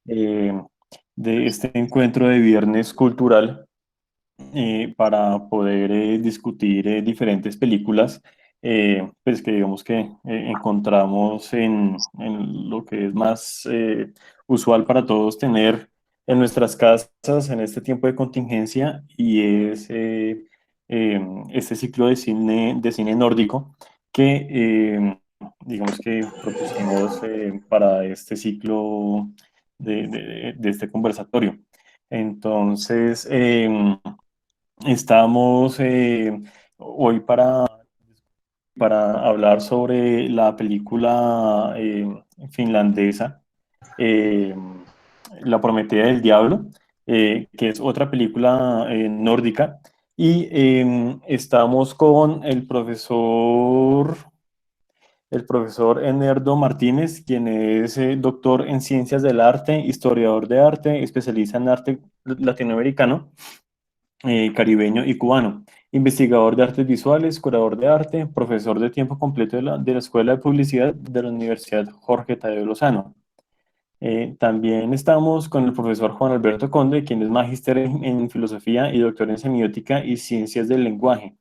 eh, de este encuentro de viernes cultural para poder discutir diferentes películas, pues que digamos que encontramos en lo que es más usual para todos tener en nuestras casas en este tiempo de contingencia y es este ciclo de cine nórdico que digamos que propusimos para este ciclo de este conversatorio. Entonces, estamos hoy para hablar sobre la película finlandesa, eh, La Prometida del Diablo, que es otra película nórdica. Y estamos con el profesor Enerdo Martínez, quien es doctor en ciencias del arte, historiador de arte, especialista en arte latinoamericano, caribeño y cubano, investigador de artes visuales, curador de arte, profesor de tiempo completo de la Escuela de Publicidad de la Universidad Jorge Tadeo Lozano. También estamos con el profesor Juan Alberto Conde, quien es magíster en filosofía y doctor en semiótica y ciencias del lenguaje.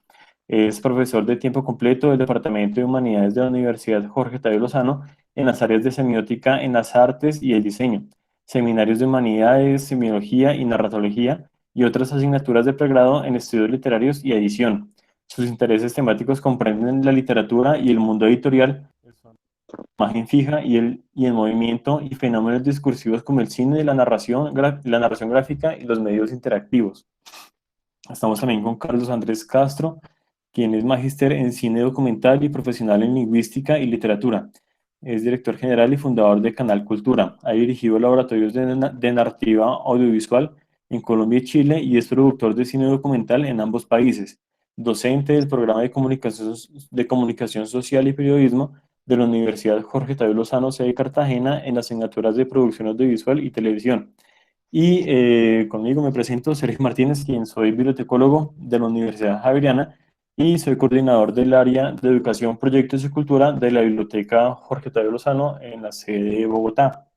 Es profesor de tiempo completo del Departamento de Humanidades de la Universidad Jorge Tadeo Lozano en las áreas de semiótica en las artes y el diseño, seminarios de humanidades, semiología y narratología y otras asignaturas de pregrado en estudios literarios y edición. Sus intereses temáticos comprenden la literatura y el mundo editorial, imagen fija y el movimiento y fenómenos discursivos como el cine, la narración gráfica y los medios interactivos. Estamos también con Carlos Andrés Castro, quien es magíster en cine documental y profesional en lingüística y literatura. Es director general y fundador de Canal Cultura. Ha dirigido laboratorios de narrativa audiovisual en Colombia y Chile y es productor de cine documental en ambos países. Docente del programa de comunicación social y periodismo de la Universidad Jorge Tadeo Lozano, sede de Cartagena, en las asignaturas de producción audiovisual y televisión. Y conmigo me presento, Sergio Martínez, quien soy bibliotecólogo de la Universidad Javeriana y soy coordinador del área de educación, proyectos y cultura de la Biblioteca Jorge Tadeo Lozano en la sede de Bogotá.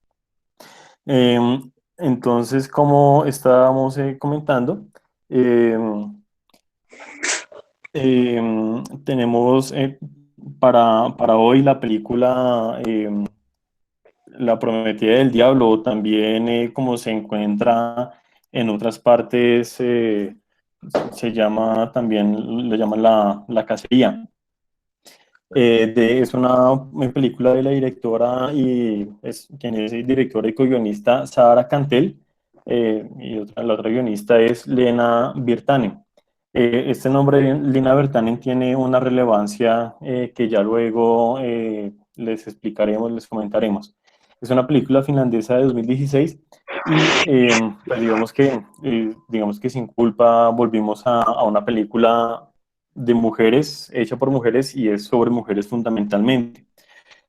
Entonces, como estábamos comentando, em, tenemos para hoy la película La Prometida del Diablo, o también como se encuentra en otras partes, se llama también, lo llaman la cacería. Es una película de la directora y es quien es el director y co-guionista Sara Cantel, la otra guionista es Lena Virtanen. Este nombre, Lena Virtanen, tiene una relevancia que ya luego les explicaremos, les comentaremos. Es una película finlandesa de 2016 y pues digamos que sin culpa volvimos a una película de mujeres, hecha por mujeres y es sobre mujeres fundamentalmente.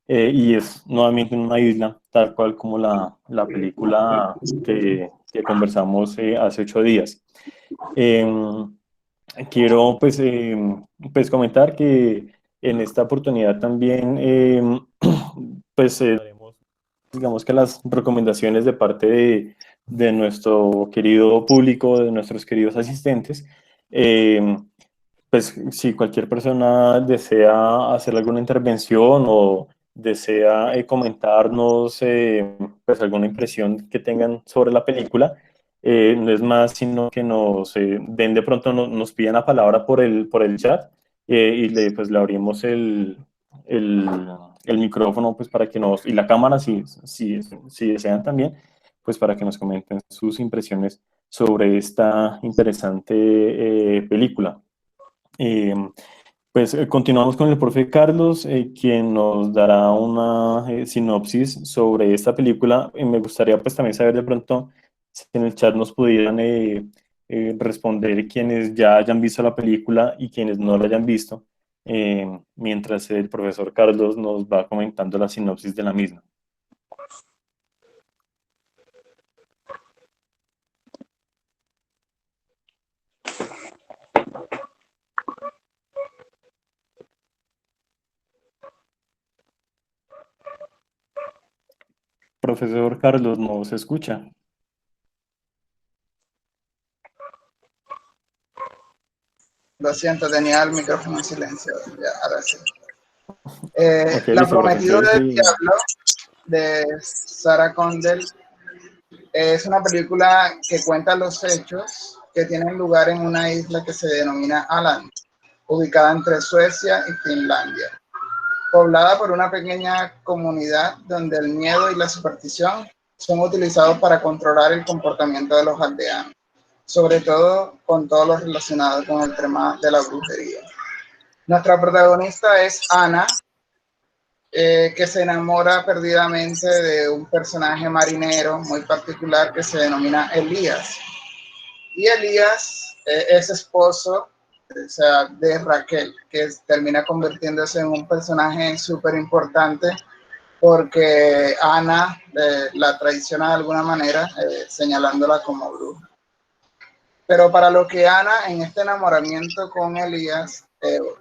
Y es nuevamente en una isla, tal cual como la película que conversamos hace 8 días. Em, Quiero pues comentar que en esta oportunidad también pues digamos que las recomendaciones de parte de nuestro querido público, de nuestros queridos asistentes, eh, pues si cualquier persona desea hacer alguna intervención o desea comentarnos pues alguna impresión que tengan sobre la película, no es más sino que nos den de pronto, nos pidan la palabra por el chat y pues le abrimos el, el micrófono pues para que nos, y la cámara si desean también, pues para que nos comenten sus impresiones sobre esta interesante película. Eh, pues continuamos con el profe Carlos, quien nos dará una sinopsis sobre esta película. Me gustaría pues también saber de pronto si en el chat nos pudieran responder quienes ya hayan visto la película y quienes no la hayan visto, mientras el profesor Carlos nos va comentando la sinopsis de la misma. profesor Carlos no se escucha. Lo siento, tenía el micrófono en silencio. Ya, ahora sí. Ok, La listo, profe. prometida Entonces, del sí. diablo de Sarah Condell es una película que cuenta los hechos que tienen lugar en una isla que se denomina Aland, ubicada entre Suecia y Finlandia, poblada por una pequeña comunidad donde el miedo y la superstición son utilizados para controlar el comportamiento de los aldeanos, sobre todo con todo lo relacionado con el tema de la brujería. Nuestra protagonista es Ana, que se enamora perdidamente de un personaje marinero muy particular que se denomina Elías. Y Elías es esposo, o sea, de Raquel, que termina convirtiéndose en un personaje súper importante porque Ana la traiciona de alguna manera, señalándola como bruja. Pero para lo que Ana, en este enamoramiento con Elías,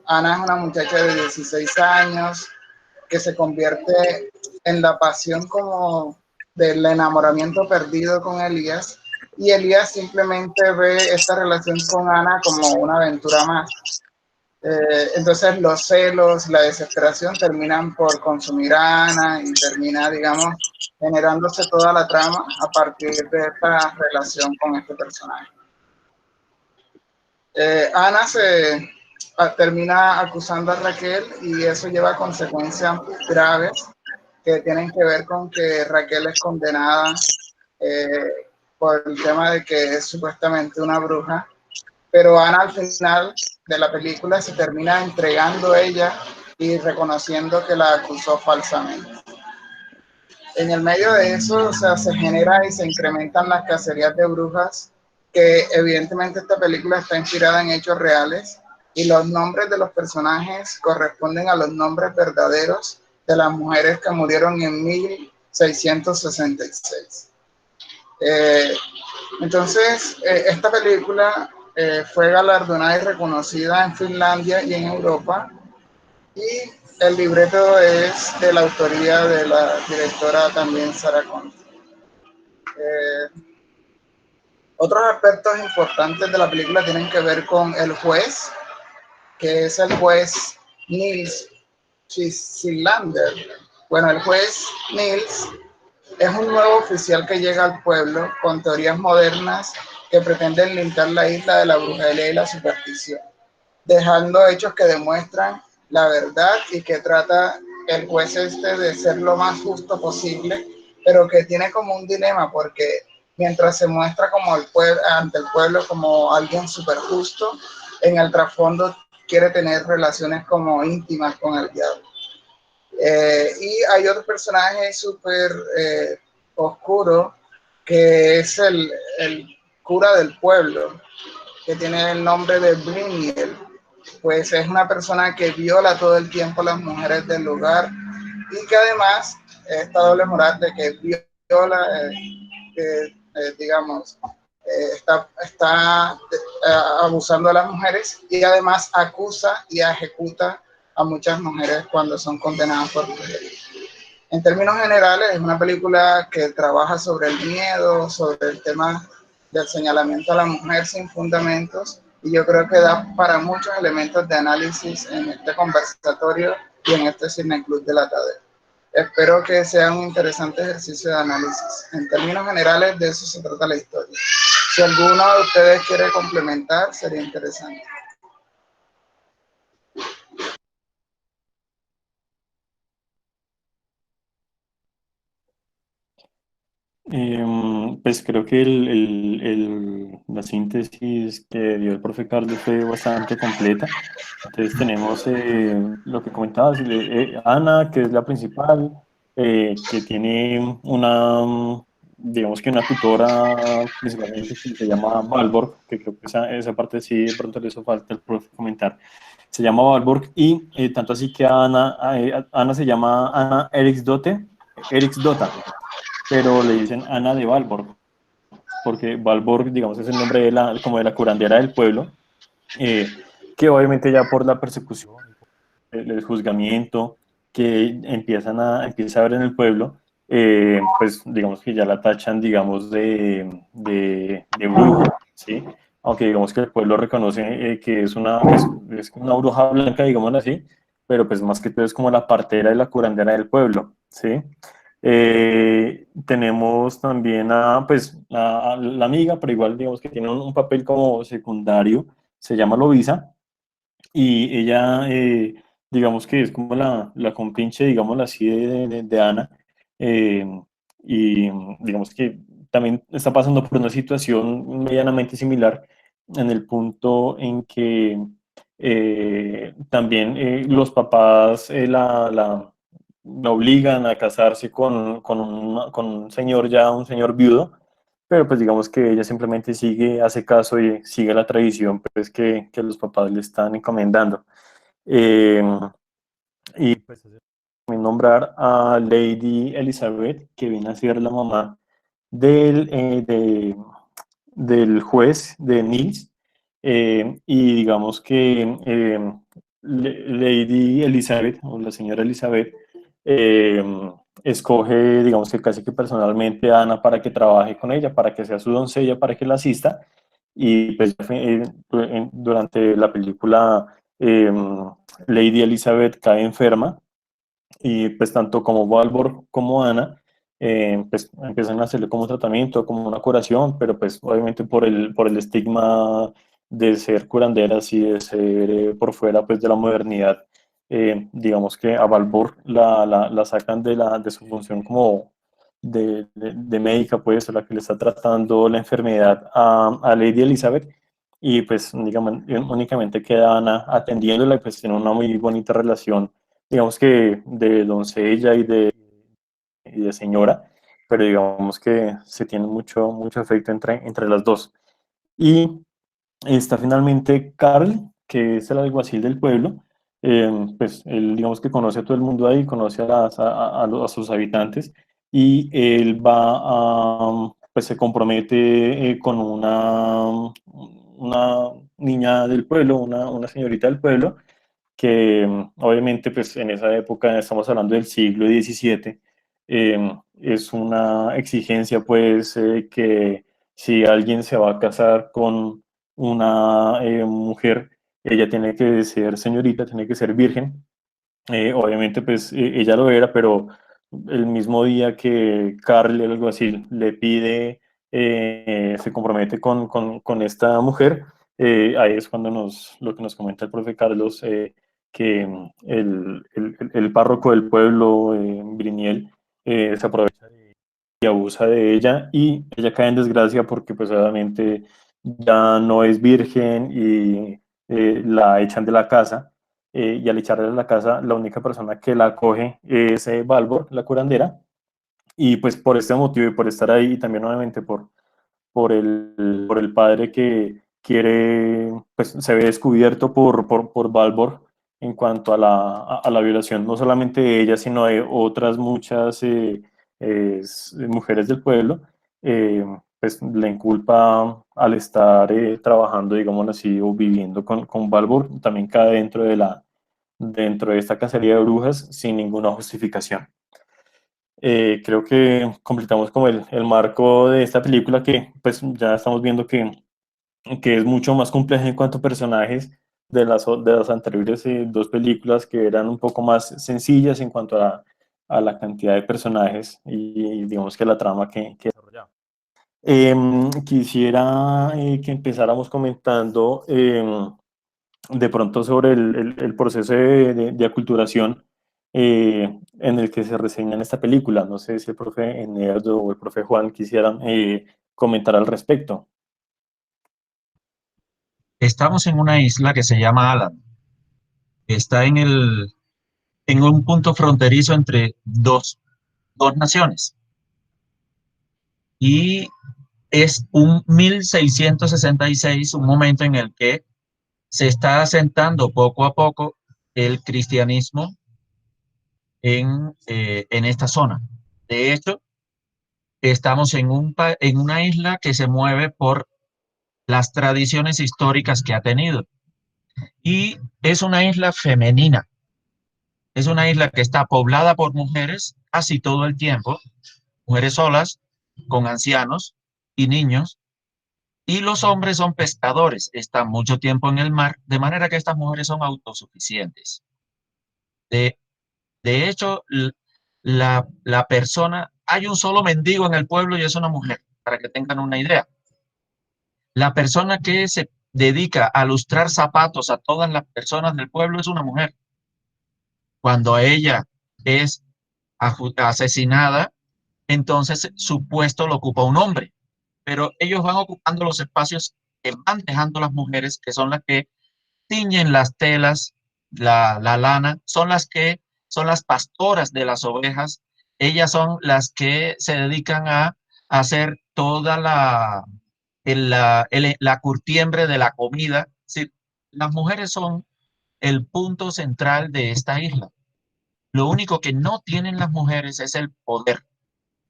Ana es una muchacha de 16 años que se convierte en la pasión como del enamoramiento perdido con Elías, y Elías simplemente ve esta relación con Ana como una aventura más. Entonces los celos, la desesperación terminan por consumir a Ana y termina, digamos, generándose toda la trama a partir de esta relación con este personaje. Ana termina acusando a Raquel y eso lleva a consecuencias graves que tienen que ver con que Raquel es condenada por el tema de que es supuestamente una bruja, pero Ana al final de la película se termina entregando ella y reconociendo que la acusó falsamente. En el medio de eso, o sea, se genera y se incrementan las cacerías de brujas, que evidentemente esta película está inspirada en hechos reales y los nombres de los personajes corresponden a los nombres verdaderos de las mujeres que murieron en 1666. Entonces, esta película fue galardonada y reconocida en Finlandia y en Europa, y el libreto es de la autoría de la directora también Sarah Connor. Otros aspectos importantes de la película tienen que ver con el juez, que es el juez Nils Silander. Bueno, el juez Nils es un nuevo oficial que llega al pueblo con teorías modernas que pretenden limpiar la isla de la brujería y la superstición, dejando hechos que demuestran la verdad y que trata el juez este de ser lo más justo posible, pero que tiene como un dilema porque mientras se muestra como ante el pueblo como alguien súper justo, en el trasfondo quiere tener relaciones como íntimas con el diablo. Y hay otro personaje súper oscuro que es el cura del pueblo, que tiene el nombre de Briniel. Pues es una persona que viola todo el tiempo a las mujeres del lugar y que además esta doble moral de que viola, digamos, está abusando de las mujeres y además acusa y ejecuta a muchas mujeres cuando son condenadas por brujería. En términos generales, es una película que trabaja sobre el miedo, sobre el tema del señalamiento a la mujer sin fundamentos, y yo creo que da para muchos elementos de análisis en este conversatorio y en este Cine Club de la Tadeo. Espero que sea un interesante ejercicio de análisis. En términos generales, de eso se trata la historia. Si alguno de ustedes quiere complementar, sería interesante. Pues creo que la síntesis que dio el profe Carlos fue bastante completa. Entonces tenemos lo que comentabas, Ana, que es la principal, que tiene digamos que una tutora principalmente que se llama Valborg, que creo que esa parte sí de pronto le hizo falta el profe comentar. Se llama Valborg y tanto así que Ana se llama Ana Eriksdota, pero le dicen Ana de Valborg, porque Valborg, digamos, es el nombre como de la curandera del pueblo, que obviamente ya por la persecución, el juzgamiento que empieza a haber en el pueblo, pues digamos que ya la tachan, digamos, de bruja, ¿sí? Aunque digamos que el pueblo reconoce que es es una bruja blanca, digámoslo así, pero pues más que todo es como la partera y la curandera del pueblo, ¿sí? Tenemos también pues, a la amiga, pero igual digamos que tiene un papel como secundario, se llama Lovisa, y ella, digamos que es como la compinche, digámoslo así, de Ana, eh, y digamos que también está pasando por una situación medianamente similar en el punto en que también los papás la obligan a casarse con un señor ya, un señor viudo, pero pues digamos que ella simplemente sigue, hace caso y sigue la tradición pues que los papás le están encomendando. Eh, y pues también nombrar a Lady Elizabeth, que viene a ser la mamá del, del juez de Nils, y digamos que Lady Elizabeth, o la señora Elizabeth, eh, escoge, digamos que casi que personalmente a Ana para que trabaje con ella, para que sea su doncella, para que la asista, y pues durante la película Lady Elizabeth cae enferma, y pues tanto como Valborg como Ana pues empiezan a hacerle como tratamiento, como una curación, pero pues obviamente por el estigma de ser curanderas y de ser por fuera pues de la modernidad, digamos que a Valborg la sacan de su función como de médica, pues, a la que le está tratando la enfermedad a Lady Elizabeth, y pues digamos, únicamente queda Ana atendiéndola, y pues tiene una muy bonita relación, digamos que de doncella y de señora, pero digamos que se tiene mucho afecto entre las dos. Y está finalmente Carl, que es el alguacil del pueblo. Pues él, digamos que conoce a todo el mundo ahí, conoce a sus habitantes, y él pues se compromete con una niña del pueblo, una señorita del pueblo, que obviamente pues en esa época, estamos hablando del siglo XVII, es una exigencia pues que si alguien se va a casar con una mujer, ella tiene que ser señorita, tiene que ser virgen. Obviamente, pues ella lo era, pero el mismo día que Carl, el alguacil, le pide, se compromete con esta mujer, ahí es cuando lo que nos comenta el profe Carlos, que el párroco del pueblo, Briniel, se aprovecha y abusa de ella, y ella cae en desgracia porque pues obviamente ya no es virgen, y la echan de la casa, y al echarla de la casa la única persona que la acoge es Valborg, la curandera, y pues por este motivo y por estar ahí, y también obviamente por el padre que quiere, pues se ve descubierto por Valborg en cuanto a la violación, no solamente de ella, sino de otras muchas mujeres del pueblo, pues le inculpa al estar trabajando, digamos así, o viviendo con Valborg, también cae dentro de esta cacería de brujas sin ninguna justificación. Creo que completamos como el marco de esta película, que pues ya estamos viendo que es mucho más compleja en cuanto a personajes de las anteriores dos películas, que eran un poco más sencillas en cuanto a la cantidad de personajes y digamos que la trama que desarrollaba. Quisiera que empezáramos comentando de pronto sobre el proceso de aculturación en el que se reseña en esta película. No sé si el profe Eneardo o el profe Juan quisieran comentar al respecto. Estamos en una isla que se llama Alan. Está en un punto fronterizo entre dos naciones. Y es un 1666, un momento en el que se está asentando poco a poco el cristianismo en esta zona. De hecho, estamos en una isla que se mueve por las tradiciones históricas que ha tenido. Y es una isla femenina. Es una isla que está poblada por mujeres casi todo el tiempo, mujeres solas, con ancianos y niños, y los hombres son pescadores, están mucho tiempo en el mar, de manera que estas mujeres son autosuficientes. De, de hecho, la persona, hay un solo mendigo en el pueblo y es una mujer, para que tengan una idea. La persona que se dedica a lustrar zapatos a todas las personas del pueblo es una mujer. Cuando ella es asesinada, entonces su puesto lo ocupa un hombre. Pero ellos van ocupando los espacios que van dejando las mujeres, que son las que tiñen las telas, la lana, son las pastoras de las ovejas. Ellas son las que se dedican a hacer toda la curtiembre de la comida. Sí, las mujeres son el punto central de esta isla. Lo único que no tienen las mujeres es el poder.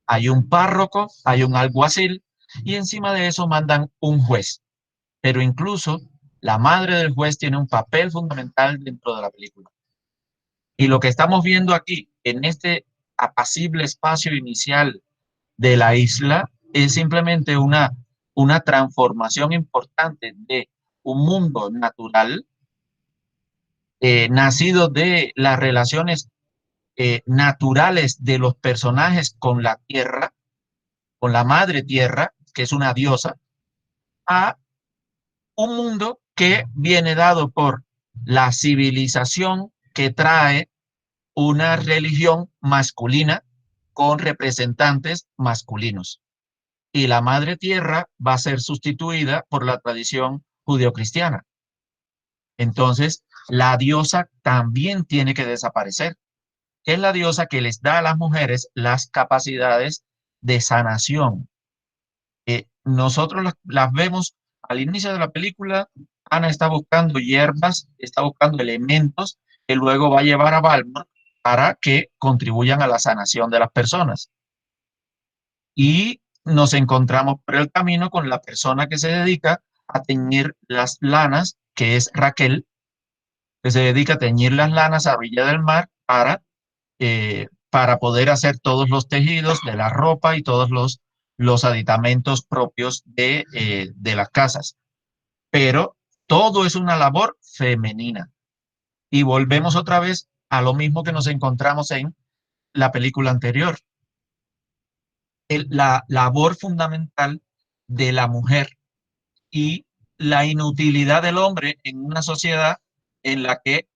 Hay un párroco, hay un alguacil y encima de eso mandan un juez. Pero incluso la madre del juez tiene un papel fundamental dentro de la película. Y lo que estamos viendo aquí, en este apacible espacio inicial de la isla, es simplemente una transformación importante de un mundo natural nacido de las relaciones naturales de los personajes con la tierra, con la madre tierra, que es una diosa, a un mundo que viene dado por la civilización que trae una religión masculina con representantes masculinos. Y la madre tierra va a ser sustituida por la tradición judeocristiana. Entonces, la diosa también tiene que desaparecer. Es la diosa que les da a las mujeres las capacidades de sanación. Nosotros las vemos al inicio de la película. Ana está buscando hierbas, está buscando elementos que luego va a llevar a Balmor para que contribuyan a la sanación de las personas. Y nos encontramos por el camino con la persona que se dedica a teñir las lanas, que es Raquel, que se dedica a teñir las lanas a orilla del mar para poder hacer todos los tejidos de la ropa y todos los aditamentos propios de las casas. Pero todo es una labor femenina. Y volvemos otra vez a lo mismo que nos encontramos en la película anterior. La labor fundamental de la mujer y la inutilidad del hombre en una sociedad en la que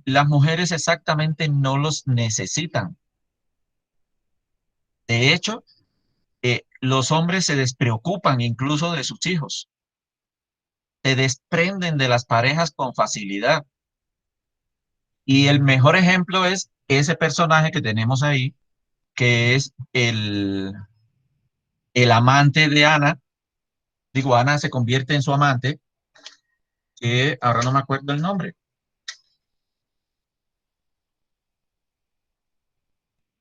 las mujeres exactamente no los necesitan. De hecho, los hombres se despreocupan incluso de sus hijos, se desprenden de las parejas con facilidad. Y el mejor ejemplo es ese personaje que tenemos ahí, que es el amante de Ana. Digo, Ana se convierte en su amante, que ahora no me acuerdo el nombre.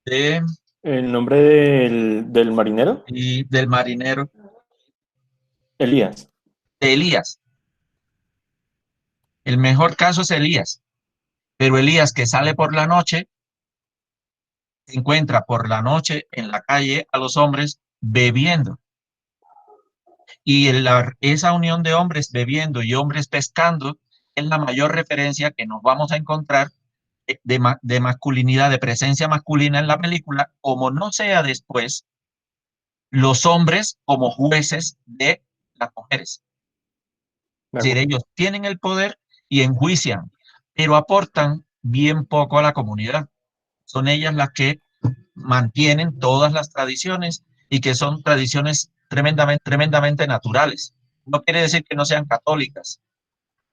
De, ¿El nombre del marinero? y del marinero, Elías. de Elías. El mejor caso es Elías, pero Elías que sale por la noche, encuentra por la noche en la calle a los hombres bebiendo. Y esa unión de hombres bebiendo y hombres pescando es la mayor referencia que nos vamos a encontrar de masculinidad, de presencia masculina en la película, como no sea después los hombres como jueces de las mujeres. Es decir, ellos tienen el poder y enjuician, pero aportan bien poco a la comunidad. Son ellas las que mantienen todas las tradiciones y que son tradiciones tremendamente naturales. No quiere decir que no sean católicas,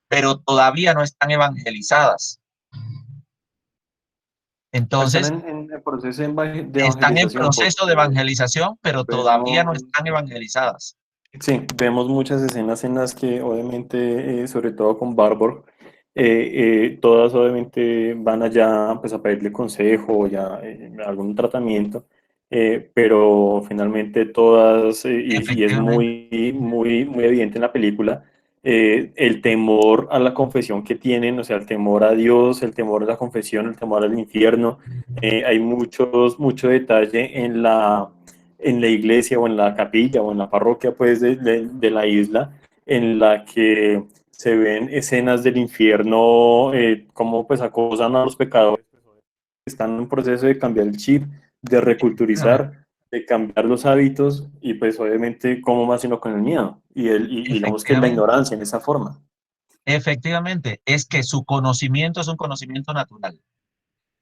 pero todavía no están evangelizadas. Están Entonces, en el proceso de están en evangelización proceso de porque evangelización, pero todavía no vemos, están evangelizadas. sí, vemos muchas escenas en las que obviamente, sobre todo con Barbour, todas obviamente van allá pues, a pedirle consejo o ya algún tratamiento, pero finalmente todas, y es Efectivamente. muy evidente en la película, el temor a la confesión que tienen, o sea, el temor a Dios, el temor a la confesión, el temor al infierno. Hay mucho detalle en la iglesia o en la capilla o en la parroquia pues de la isla, en la que se ven escenas del infierno, cómo pues acosan a los pecadores que están en un proceso de cambiar el chip, de reculturizar, de cambiar los hábitos y pues obviamente cómo más sino con el miedo y digamos que la Efectivamente, ignorancia en esa forma. efectivamente, es que su conocimiento es un conocimiento natural.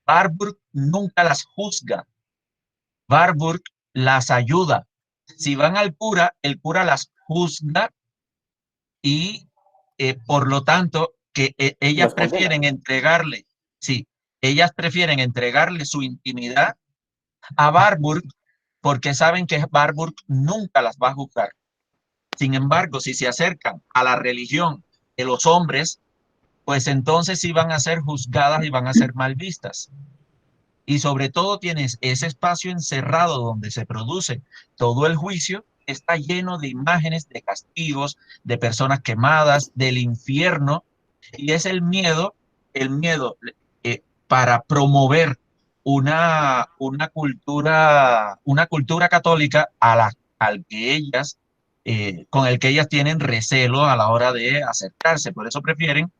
Warburg nunca las juzga, Warburg las ayuda. Si van al cura, el cura las juzga y por lo tanto que ellas Las condena. prefieren entregarle, sí, ellas prefieren entregarle su intimidad a Warburg porque saben que Warburg nunca las va a juzgar. Sin embargo, si se acercan a la religión de los hombres, pues entonces sí van a ser juzgadas y van a ser mal vistas. Y sobre todo tienes ese espacio encerrado donde se produce todo el juicio, está lleno de imágenes, de castigos, de personas quemadas, del infierno, y es el miedo para promover una cultura católica al que ellas, con el que ellas tienen recelo a la hora de acercarse. Por eso prefieren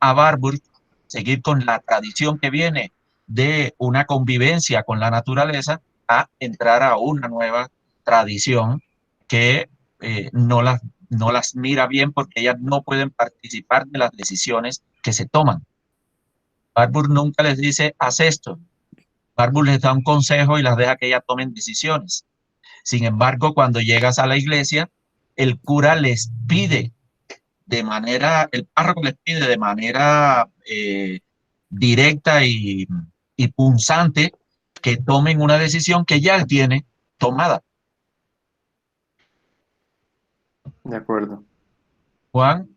a Warburg seguir con la tradición que viene de una convivencia con la naturaleza a entrar a una nueva tradición que no las mira bien porque ellas no pueden participar de las decisiones que se toman. Warburg nunca les dice, haz esto. Warburg les da un consejo y las deja que ellas tomen decisiones. Sin embargo, cuando llegas a la iglesia, el cura les pide el párroco les pide de manera directa y punzante que tomen una decisión que ya tiene tomada. De acuerdo. Juan.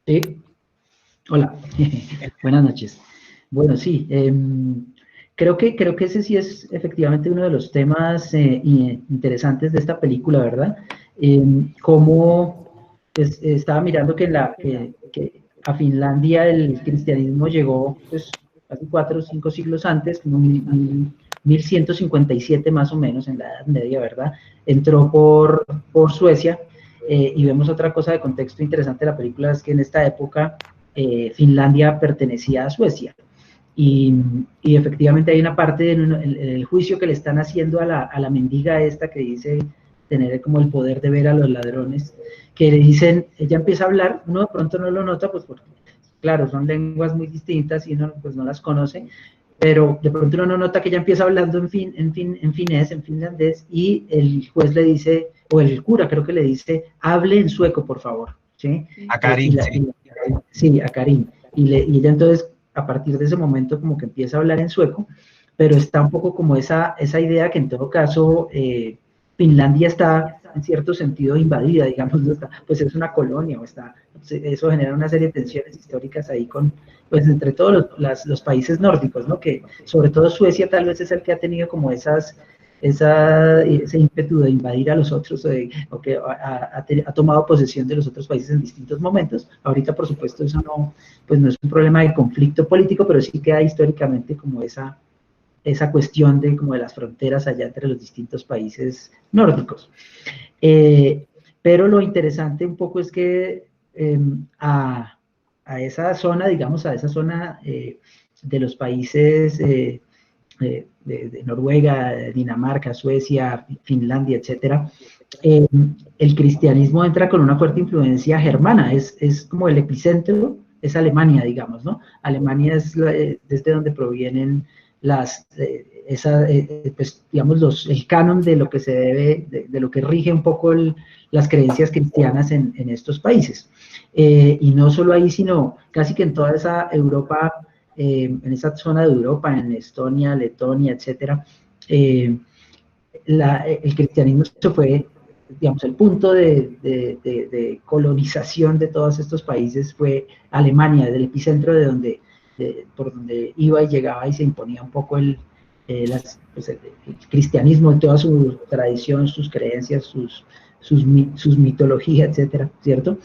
Sí, hola, buenas noches. Bueno, sí, creo que ese sí es efectivamente uno de los temas interesantes de esta película, ¿verdad? Cómo estaba mirando que a Finlandia el cristianismo llegó pues casi 4 o 5 siglos antes, como 1157 más o menos en la Edad Media, ¿verdad? Entró por Suecia. Y vemos otra cosa de contexto interesante de la película, es que en esta época Finlandia pertenecía a Suecia. Y efectivamente hay una parte en el juicio que le están haciendo a la mendiga esta que dice tener como el poder de ver a los ladrones, que le dicen, ella empieza a hablar, uno de pronto no lo nota, pues porque, claro, son lenguas muy distintas y uno pues no las conoce, pero de pronto uno no nota que ella empieza hablando en finés, en finlandés, y el juez le dice, o el cura creo que le dice, hable en sueco, por favor, ¿sí? A Karin, sí, a Karin. Y ella entonces, a partir de ese momento, como que empieza a hablar en sueco, pero está un poco como esa idea que en todo caso Finlandia está en cierto sentido invadida, digamos, pues es una colonia, eso genera una serie de tensiones históricas ahí pues entre todos los países nórdicos, ¿no? Que sobre todo Suecia tal vez es el que ha tenido como ese ímpetu de invadir a los otros, o que ha tomado posesión de los otros países en distintos momentos. Ahorita, por supuesto, eso pues no es un problema de conflicto político, pero sí queda históricamente como esa cuestión de las fronteras allá entre los distintos países nórdicos. Pero lo interesante un poco es que a esa zona, digamos, a esa zona de los países de Noruega, Dinamarca, Suecia, Finlandia, etcétera, el cristianismo entra con una fuerte influencia germana, es como el epicentro, es Alemania, digamos, ¿no? Alemania es desde donde provienen pues, digamos, el canon de lo que se debe, de lo que rige un poco las creencias cristianas en estos países. Y no solo ahí, sino casi que en toda esa Europa, en esa zona de Europa, en Estonia, Letonia, etcétera, el cristianismo se fue, digamos, el punto de colonización de todos estos países fue Alemania, del epicentro por donde iba y llegaba y se imponía un poco el cristianismo en toda su tradición, sus creencias, sus mitologías, etcétera, ¿cierto?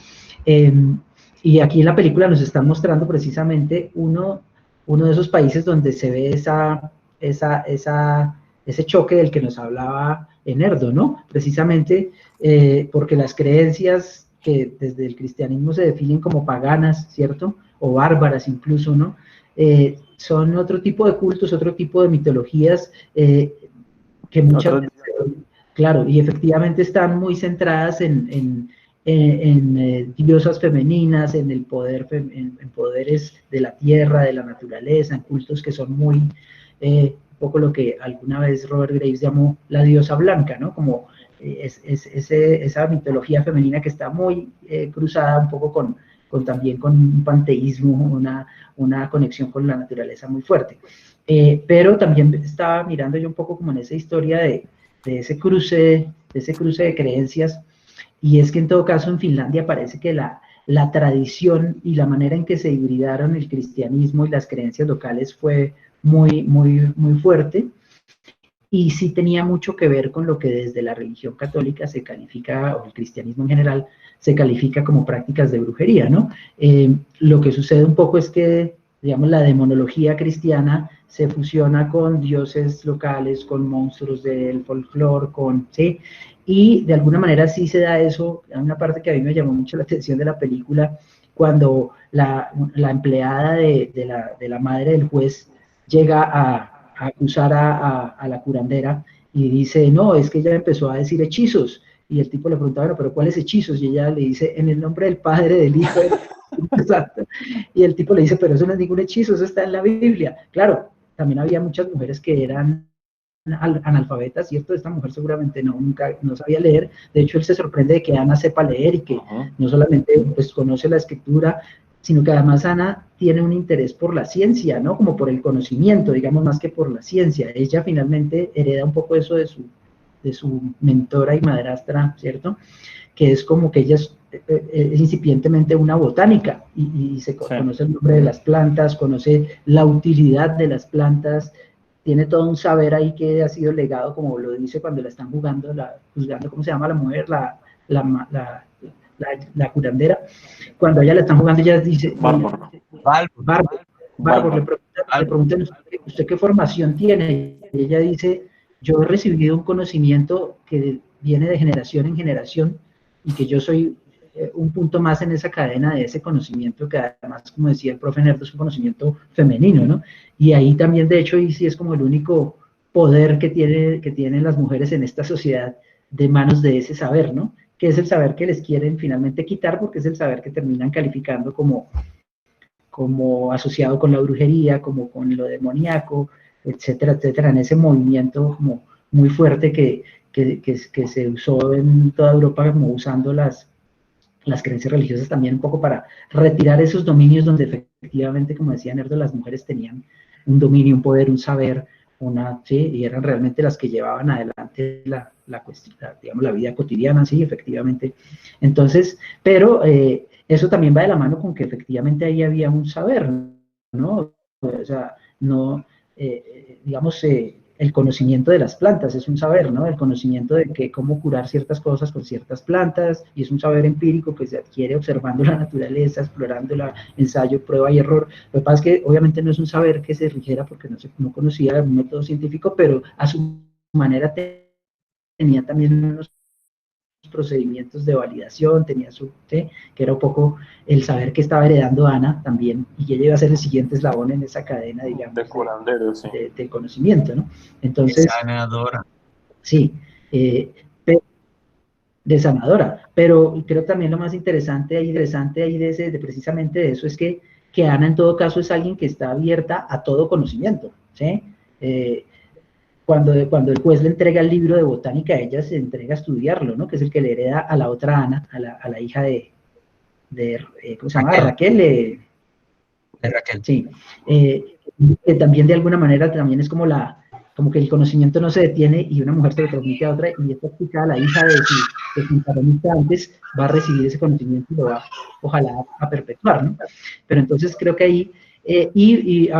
Y aquí en la película nos están mostrando precisamente uno de esos países donde se ve ese choque del que nos hablaba Enerdo, ¿no? Precisamente porque las creencias que desde el cristianismo se definen como paganas, ¿cierto? O bárbaras incluso, ¿no? Son otro tipo de cultos, otro tipo de mitologías que muchas veces, claro, y efectivamente están muy centradas en diosas femeninas, en el poder, en poderes de la tierra, de la naturaleza, en cultos que son muy, un poco lo que alguna vez Robert Graves llamó la diosa blanca, ¿no? Como esa mitología femenina que está muy cruzada un poco también con un panteísmo, una conexión con la naturaleza muy fuerte. Pero también estaba mirando yo un poco como en esa historia de ese cruce de creencias, y es que en todo caso en Finlandia parece que la tradición y la manera en que se hibridaron el cristianismo y las creencias locales fue muy, muy, muy fuerte, y sí tenía mucho que ver con lo que desde la religión católica se califica, o el cristianismo en general, se califica como prácticas de brujería, ¿no? Lo que sucede un poco es que, digamos, la demonología cristiana se fusiona con dioses locales, con monstruos del folclore, ¿sí? Y de alguna manera sí se da eso. Hay una parte que a mí me llamó mucho la atención de la película, cuando la empleada de la madre del juez llega a acusar a la curandera y dice, no, es que ella empezó a decir hechizos, y el tipo le pregunta, bueno, pero ¿cuáles hechizos? Y ella le dice, en el nombre del Padre, del Hijo, del Espíritu Santo. Y el tipo le dice, pero eso no es ningún hechizo, eso está en la Biblia. Claro, también había muchas mujeres que eran analfabetas, ¿cierto? Esta mujer seguramente nunca sabía leer. De hecho, él se sorprende de que Ana sepa leer y que no solamente pues conoce la escritura, sino que además Ana tiene un interés por la ciencia, ¿no? Como por el conocimiento, digamos, más que por la ciencia. Ella finalmente hereda un poco eso de su mentora y madrastra, ¿cierto? Que es como que ella es incipientemente una botánica y se conoce el nombre de las plantas, conoce la utilidad de las plantas, tiene todo un saber ahí que ha sido legado, como lo dice cuando la están juzgando, ¿cómo se llama la mujer? La curandera. Cuando a ella la están jugando, ella dice, Bárbaro, le preguntan, ¿usted qué formación tiene? Y ella dice, yo he recibido un conocimiento que viene de generación en generación y que yo soy un punto más en esa cadena de ese conocimiento que además, como decía el profe Nerdo, es un conocimiento femenino, ¿no? Y ahí también, de hecho, y sí es como el único poder que tienen las mujeres en esta sociedad de manos de ese saber, ¿no? Que es el saber que les quieren finalmente quitar, porque es el saber que terminan calificando como asociado con la brujería, como con lo demoníaco, etcétera, etcétera, en ese movimiento como muy fuerte que se usó en toda Europa, como usando las creencias religiosas también un poco para retirar esos dominios donde efectivamente, como decía Nerdo, las mujeres tenían un dominio, un poder, un saber, ¿sí? Y eran realmente las que llevaban adelante digamos, la vida cotidiana, sí, efectivamente. Entonces, pero eso también va de la mano con que efectivamente ahí había un saber, ¿no? O sea, no, digamos, el conocimiento de las plantas es un saber, ¿no? El conocimiento de cómo curar ciertas cosas con ciertas plantas, y es un saber empírico que se adquiere observando la naturaleza, explorándola, ensayo, prueba y error. Lo que pasa es que obviamente no es un saber que se rigiera porque no conocía un método científico, pero a su manera tenía también unos procedimientos de validación, tenía que era un poco el saber que estaba heredando Ana también, y que ella iba a ser el siguiente eslabón en esa cadena, digamos, de conocimiento, ¿no? Entonces, de sanadora. Sí, de sanadora, pero creo también lo más interesante ahí de precisamente de eso es que Ana en todo caso es alguien que está abierta a todo conocimiento, ¿sí? Cuando el juez le entrega el libro de botánica, ella se entrega a estudiarlo, ¿no? Que es el que le hereda a la otra Ana, a la hija de ¿cómo se llama? Raquel. De Raquel. Sí. Que también de alguna manera también es como que el conocimiento no se detiene y una mujer se lo transmite a otra, y esta chica, la hija de su antagonista antes, va a recibir ese conocimiento y lo va, ojalá, a perpetuar, ¿no? Pero entonces creo que ahí,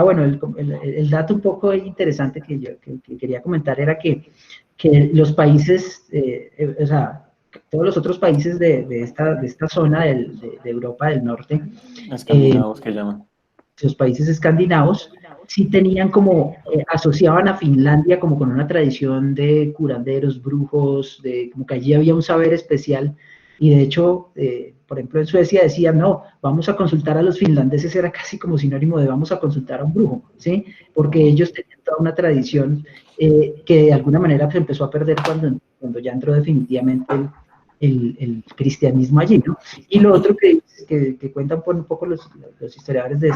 bueno, el dato un poco interesante que quería comentar era que los países, o sea, todos los otros países de esta zona de Europa del Norte, Escandinavos que llaman. los países escandinavos, sí tenían como, asociaban a Finlandia como con una tradición de curanderos, brujos, como que allí había un saber especial, y de hecho, por ejemplo, en Suecia decían, no, vamos a consultar a los finlandeses, era casi como sinónimo de vamos a consultar a un brujo, ¿sí? Porque ellos tenían toda una tradición que de alguna manera se empezó a perder cuando ya entró definitivamente el cristianismo allí, ¿no? Y lo otro que cuentan por un poco los historiadores de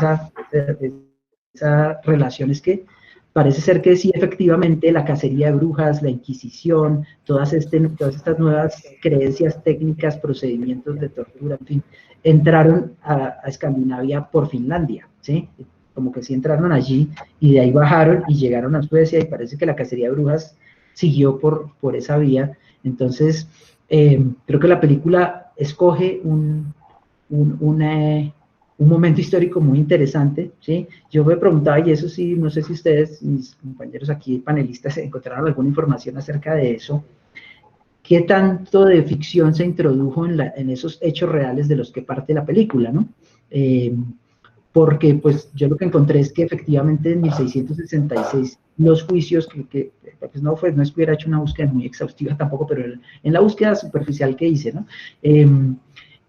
esa relación es que parece ser que sí, efectivamente, la cacería de brujas, la Inquisición, todas estas nuevas creencias técnicas, procedimientos de tortura, en fin, entraron a Escandinavia por Finlandia, ¿sí? Como que sí entraron allí y de ahí bajaron y llegaron a Suecia, y parece que la cacería de brujas siguió por esa vía. Entonces, creo que la película escoge un momento histórico muy interesante, ¿sí? Yo me preguntaba, y eso sí, no sé si ustedes, mis compañeros aquí panelistas, encontraron alguna información acerca de eso, ¿qué tanto de ficción se introdujo en esos hechos reales de los que parte la película, ¿no? Porque pues yo lo que encontré es que efectivamente en 1666 los juicios pues no es que hubiera hecho una búsqueda muy exhaustiva tampoco, pero en la búsqueda superficial que hice, ¿no?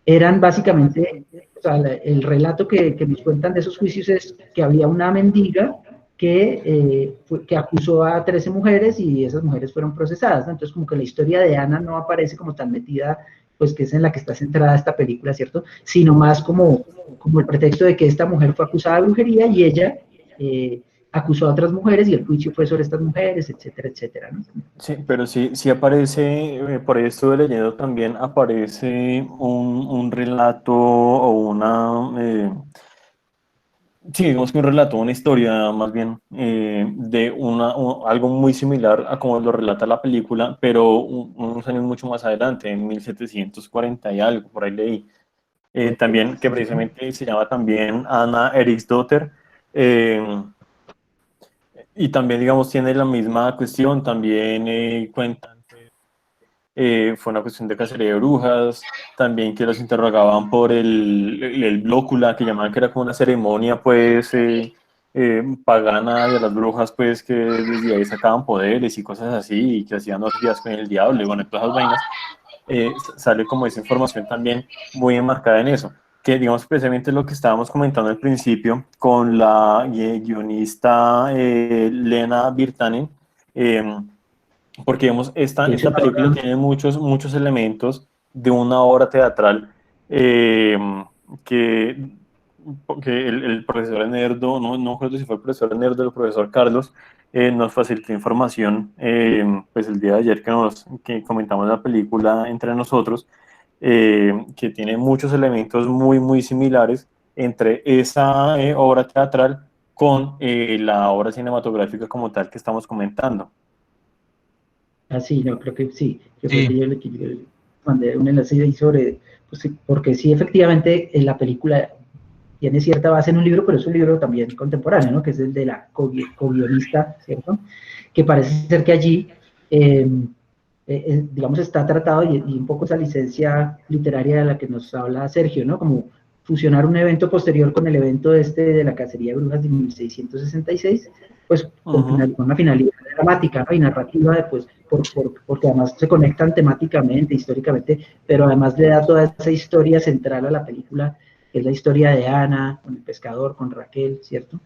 Eran básicamente, o sea, el relato que nos cuentan de esos juicios es que había una mendiga que acusó a 13 mujeres y esas mujeres fueron procesadas, ¿no? Entonces como que la historia de Ana no aparece como tan metida, pues que es en la que está centrada esta película, ¿cierto? Sino más como el pretexto de que esta mujer fue acusada de brujería y ella acusó a otras mujeres y el juicio fue sobre estas mujeres, etcétera, etcétera, ¿no? Sí, pero sí aparece, por ahí estuve leyendo también, aparece un relato o sí, digamos que un relato, una historia más bien, de algo muy similar a como lo relata la película, pero unos años mucho más adelante, en 1740 y algo, por ahí leí. También, que precisamente se llama también Anna Eriksdotter, y también, digamos, tiene la misma cuestión, también cuentan que fue una cuestión de cacería de brujas, también que los interrogaban por el blócula, que llamaban que era como una ceremonia, pues, pagana de las brujas, pues, que desde ahí sacaban poderes y cosas así, y que hacían orgías con el diablo, y bueno, todas esas vainas. Sale como esa información también muy enmarcada en eso, que digamos precisamente lo que estábamos comentando al principio con la guionista Lena Virtanen, porque digamos, Es esta una película obra, tiene muchos elementos de una obra teatral, eh, que, que el profesor Nerdo, no recuerdo si fue el profesor Nerdo o el profesor Carlos, nos facilitó información, pues el día de ayer que comentamos la película entre nosotros, que tiene muchos elementos muy similares entre esa obra teatral con la obra cinematográfica como tal que estamos comentando. así, no, creo que sí, que fue que Sí, yo le mandé un enlace ahí sobre, pues, sí, porque sí, efectivamente, en la película tiene cierta base en un libro, pero es un libro también contemporáneo, ¿no? Que es el de la co-guionista, ¿cierto? Que parece ser que allí, digamos, está tratado y un poco esa licencia literaria de la que nos habla Sergio, ¿no? Como fusionar un evento posterior con el evento de la cacería de brujas de 1666, pues con una finalidad dramática, ¿no? Y narrativa, pues, porque además se conectan temáticamente, históricamente, pero además le da toda esa historia central a la película, que es la historia de Ana, con el pescador, con Raquel, ¿cierto?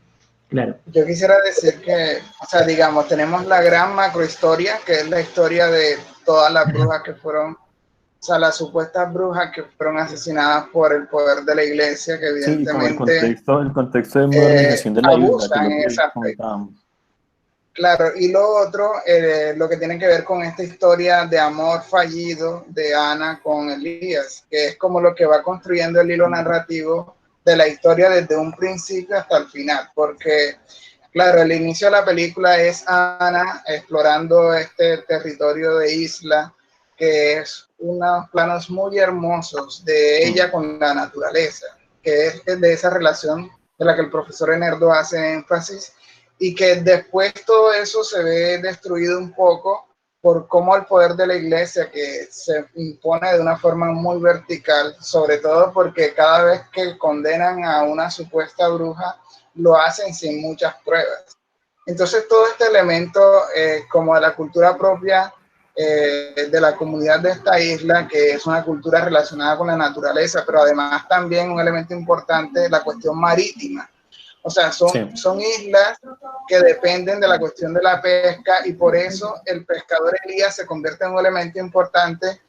Claro. Yo quisiera decir que, o sea, digamos, tenemos la gran macrohistoria, que es la historia de todas las brujas que fueron, o sea, las supuestas brujas que fueron asesinadas por el poder de la iglesia, que Sí, y como evidentemente el contexto de modernización de la isla, que es abusan lo en ese que aspecto. comentábamos. Claro, y lo otro, lo que tiene que ver con esta historia de amor fallido de Ana con Elías, que es como lo que va construyendo el hilo narrativo de la historia desde un principio hasta el final, porque, claro, el inicio de la película es Ana explorando este territorio de isla, que es unos planos muy hermosos de ella con la naturaleza, que es de esa relación de la que el profesor Enerdo hace énfasis, y que después todo eso se ve destruido un poco por cómo el poder de la iglesia que se impone de una forma muy vertical, sobre todo porque cada vez que condenan a una supuesta bruja, lo hacen sin muchas pruebas. Entonces todo este elemento como de la cultura propia de la comunidad de esta isla, que es una cultura relacionada con la naturaleza, pero además también un elemento importante, la cuestión marítima. O sea, son islas que dependen de la cuestión de la pesca y por eso el pescador Elías se convierte en un elemento importante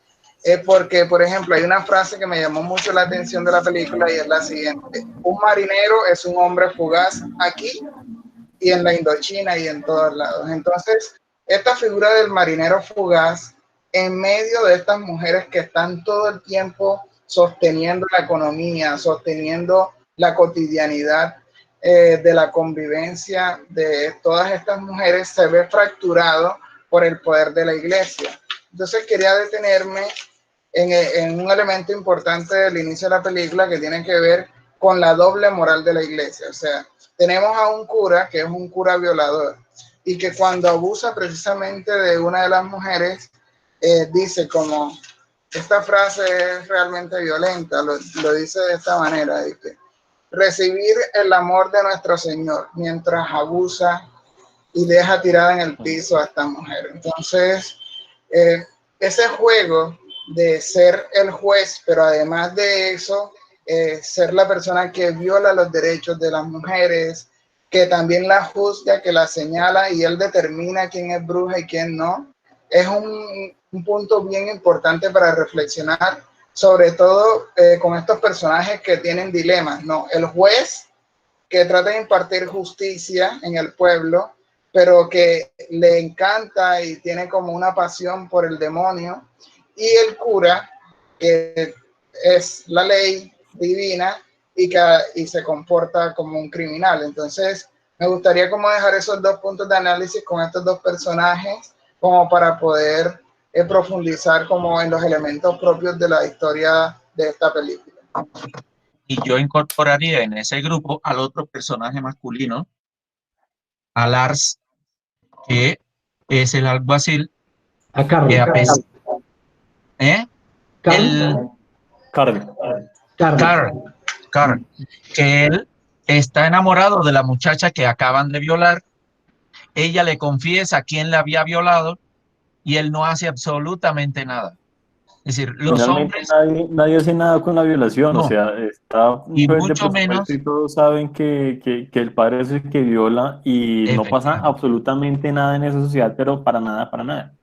porque, por ejemplo, hay una frase que me llamó mucho la atención de la película y es la siguiente: un marinero es un hombre fugaz aquí y en la Indochina y en todos lados. Entonces, esta figura del marinero fugaz en medio de estas mujeres que están todo el tiempo sosteniendo la economía, sosteniendo la cotidianidad de la convivencia de todas estas mujeres, se ve fracturado por el poder de la iglesia. Entonces quería detenerme en un elemento importante del inicio de la película que tiene que ver con la doble moral de la iglesia. O sea, tenemos a un cura que es un cura violador y que cuando abusa precisamente de una de las mujeres, dice como, esta frase es realmente violenta, lo dice de esta manera, dice: recibir el amor de nuestro Señor mientras abusa y deja tirada en el piso a esta mujer. Entonces, ese juego de ser el juez, pero además de eso, ser la persona que viola los derechos de las mujeres, que también la juzga, que la señala y él determina quién es bruja y quién no, es un punto bien importante para reflexionar, sobre todo con estos personajes que tienen dilemas, ¿no? El juez que trata de impartir justicia en el pueblo, pero que le encanta y tiene como una pasión por el demonio, y el cura, que es la ley divina y se comporta como un criminal. Entonces, me gustaría como dejar esos dos puntos de análisis con estos dos personajes, como para poder profundizar como en los elementos propios de la historia de esta película. Y yo incorporaría en ese grupo al otro personaje masculino, a Lars, que es el alguacil, A Carl. que a pesar, Carl. Carl, que él está enamorado de la muchacha que acaban de violar. Ella le confiesa quién la había violado y él no hace absolutamente nada. Es decir, los Finalmente hombres nadie hace nada con la violación, o no, sea, está y pues, de mucho presupuesto menos y todos saben que el padre es el que viola y no pasa efectivamente, absolutamente nada en esa sociedad, pero para nada, para nada.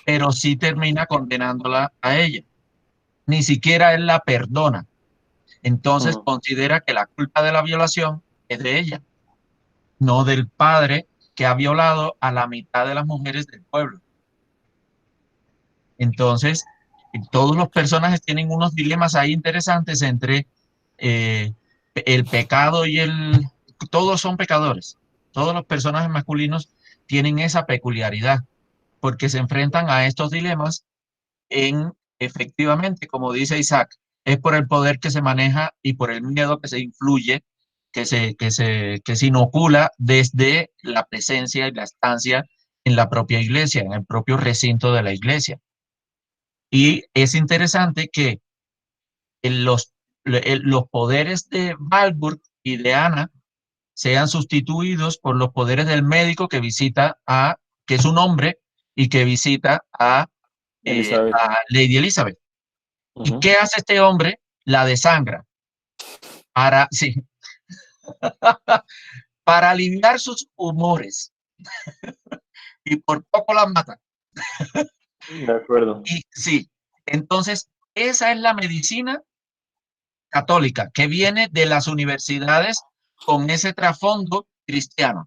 pero sí termina condenándola a ella. Ni siquiera él la perdona. Entonces Ujú. considera que la culpa de la violación es de ella, no del padre que ha violado a la mitad de las mujeres del pueblo. Entonces, todos los personajes tienen unos dilemas ahí interesantes entre el pecado y el... Todos son pecadores. Todos los personajes masculinos tienen esa peculiaridad porque se enfrentan a estos dilemas en, efectivamente, como dice Isaac, es por el poder que se maneja y por el miedo que se influye, que se inocula desde la presencia y la estancia en la propia iglesia, en el propio recinto de la iglesia. Y es interesante que los poderes de Valburg y de Ana sean sustituidos por los poderes del médico que visita a, que es un hombre y que visita Elizabeth. a Lady Elizabeth. ¿Y Ujú. qué hace este hombre? La desangra para, sí, para aliviar sus humores y por poco la mata. De acuerdo. Y sí, entonces esa es la medicina católica que viene de las universidades con ese trasfondo cristiano.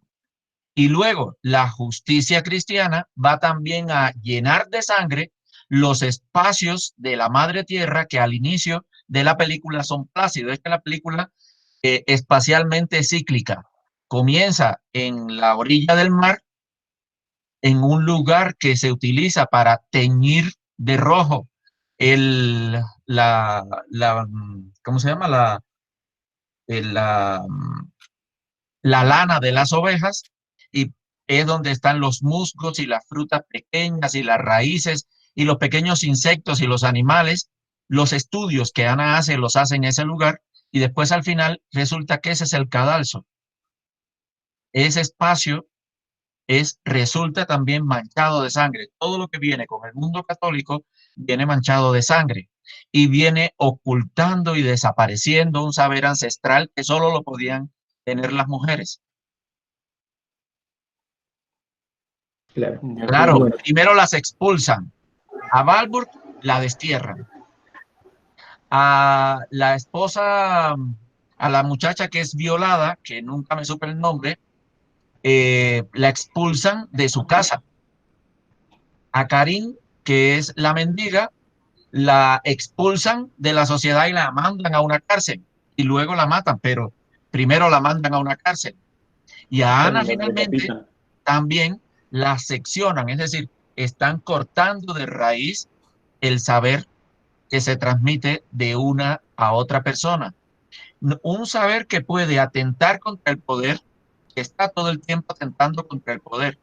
Y luego la justicia cristiana va también a llenar de sangre los espacios de la madre tierra que al inicio de la película son plácidos. Es que la película espacialmente cíclica comienza en la orilla del mar, en un lugar que se utiliza para teñir de rojo el, ¿cómo se llama? El, la lana de las ovejas y es donde están los musgos y las frutas pequeñas y las raíces y los pequeños insectos y los animales. Los estudios que Ana hace los hace en ese lugar y después al final resulta que ese es el cadalso. Ese espacio resulta también manchado de sangre. Todo lo que viene con el mundo católico viene manchado de sangre y viene ocultando y desapareciendo un saber ancestral que solo lo podían tener las mujeres. Claro. De Claro, acuerdo. primero las expulsan. A Valburg la destierran. A la esposa, a la muchacha que es violada, que nunca me supe el nombre, la expulsan de su casa. A Karin, que es la mendiga, la expulsan de la sociedad y la mandan a una cárcel y luego la matan, pero primero la mandan a una cárcel. Y a Ana Las finalmente decapitan. también la seccionan, es decir, están cortando de raíz el saber que se transmite de una a otra persona. Un saber que puede atentar contra el poder, que está todo el tiempo atentando contra el poder.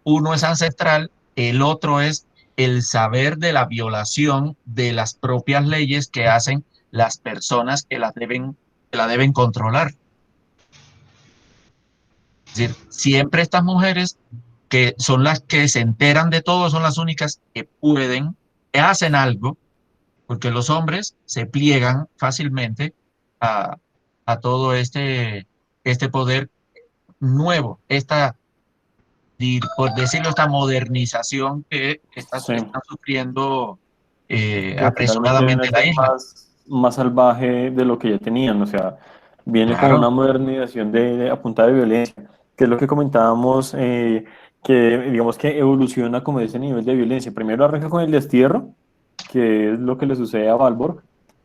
Uno es ancestral, el otro es el saber de la violación de las propias leyes que hacen las personas que la deben controlar. Es decir, siempre estas mujeres que son las que se enteran de todo, son las únicas que pueden, que hacen algo, porque los hombres se pliegan fácilmente a, a todo este poder nuevo, por decirlo, esta modernización que Sí. está sufriendo Que finalmente viene a apresuradamente la ser isla. más salvaje de lo que ya tenían, o sea, viene con Claro, una modernización a punta de violencia, que es lo que comentábamos, que digamos que evoluciona como ese nivel de violencia. Primero arranca con el destierro, que es lo que le sucede a Valborg,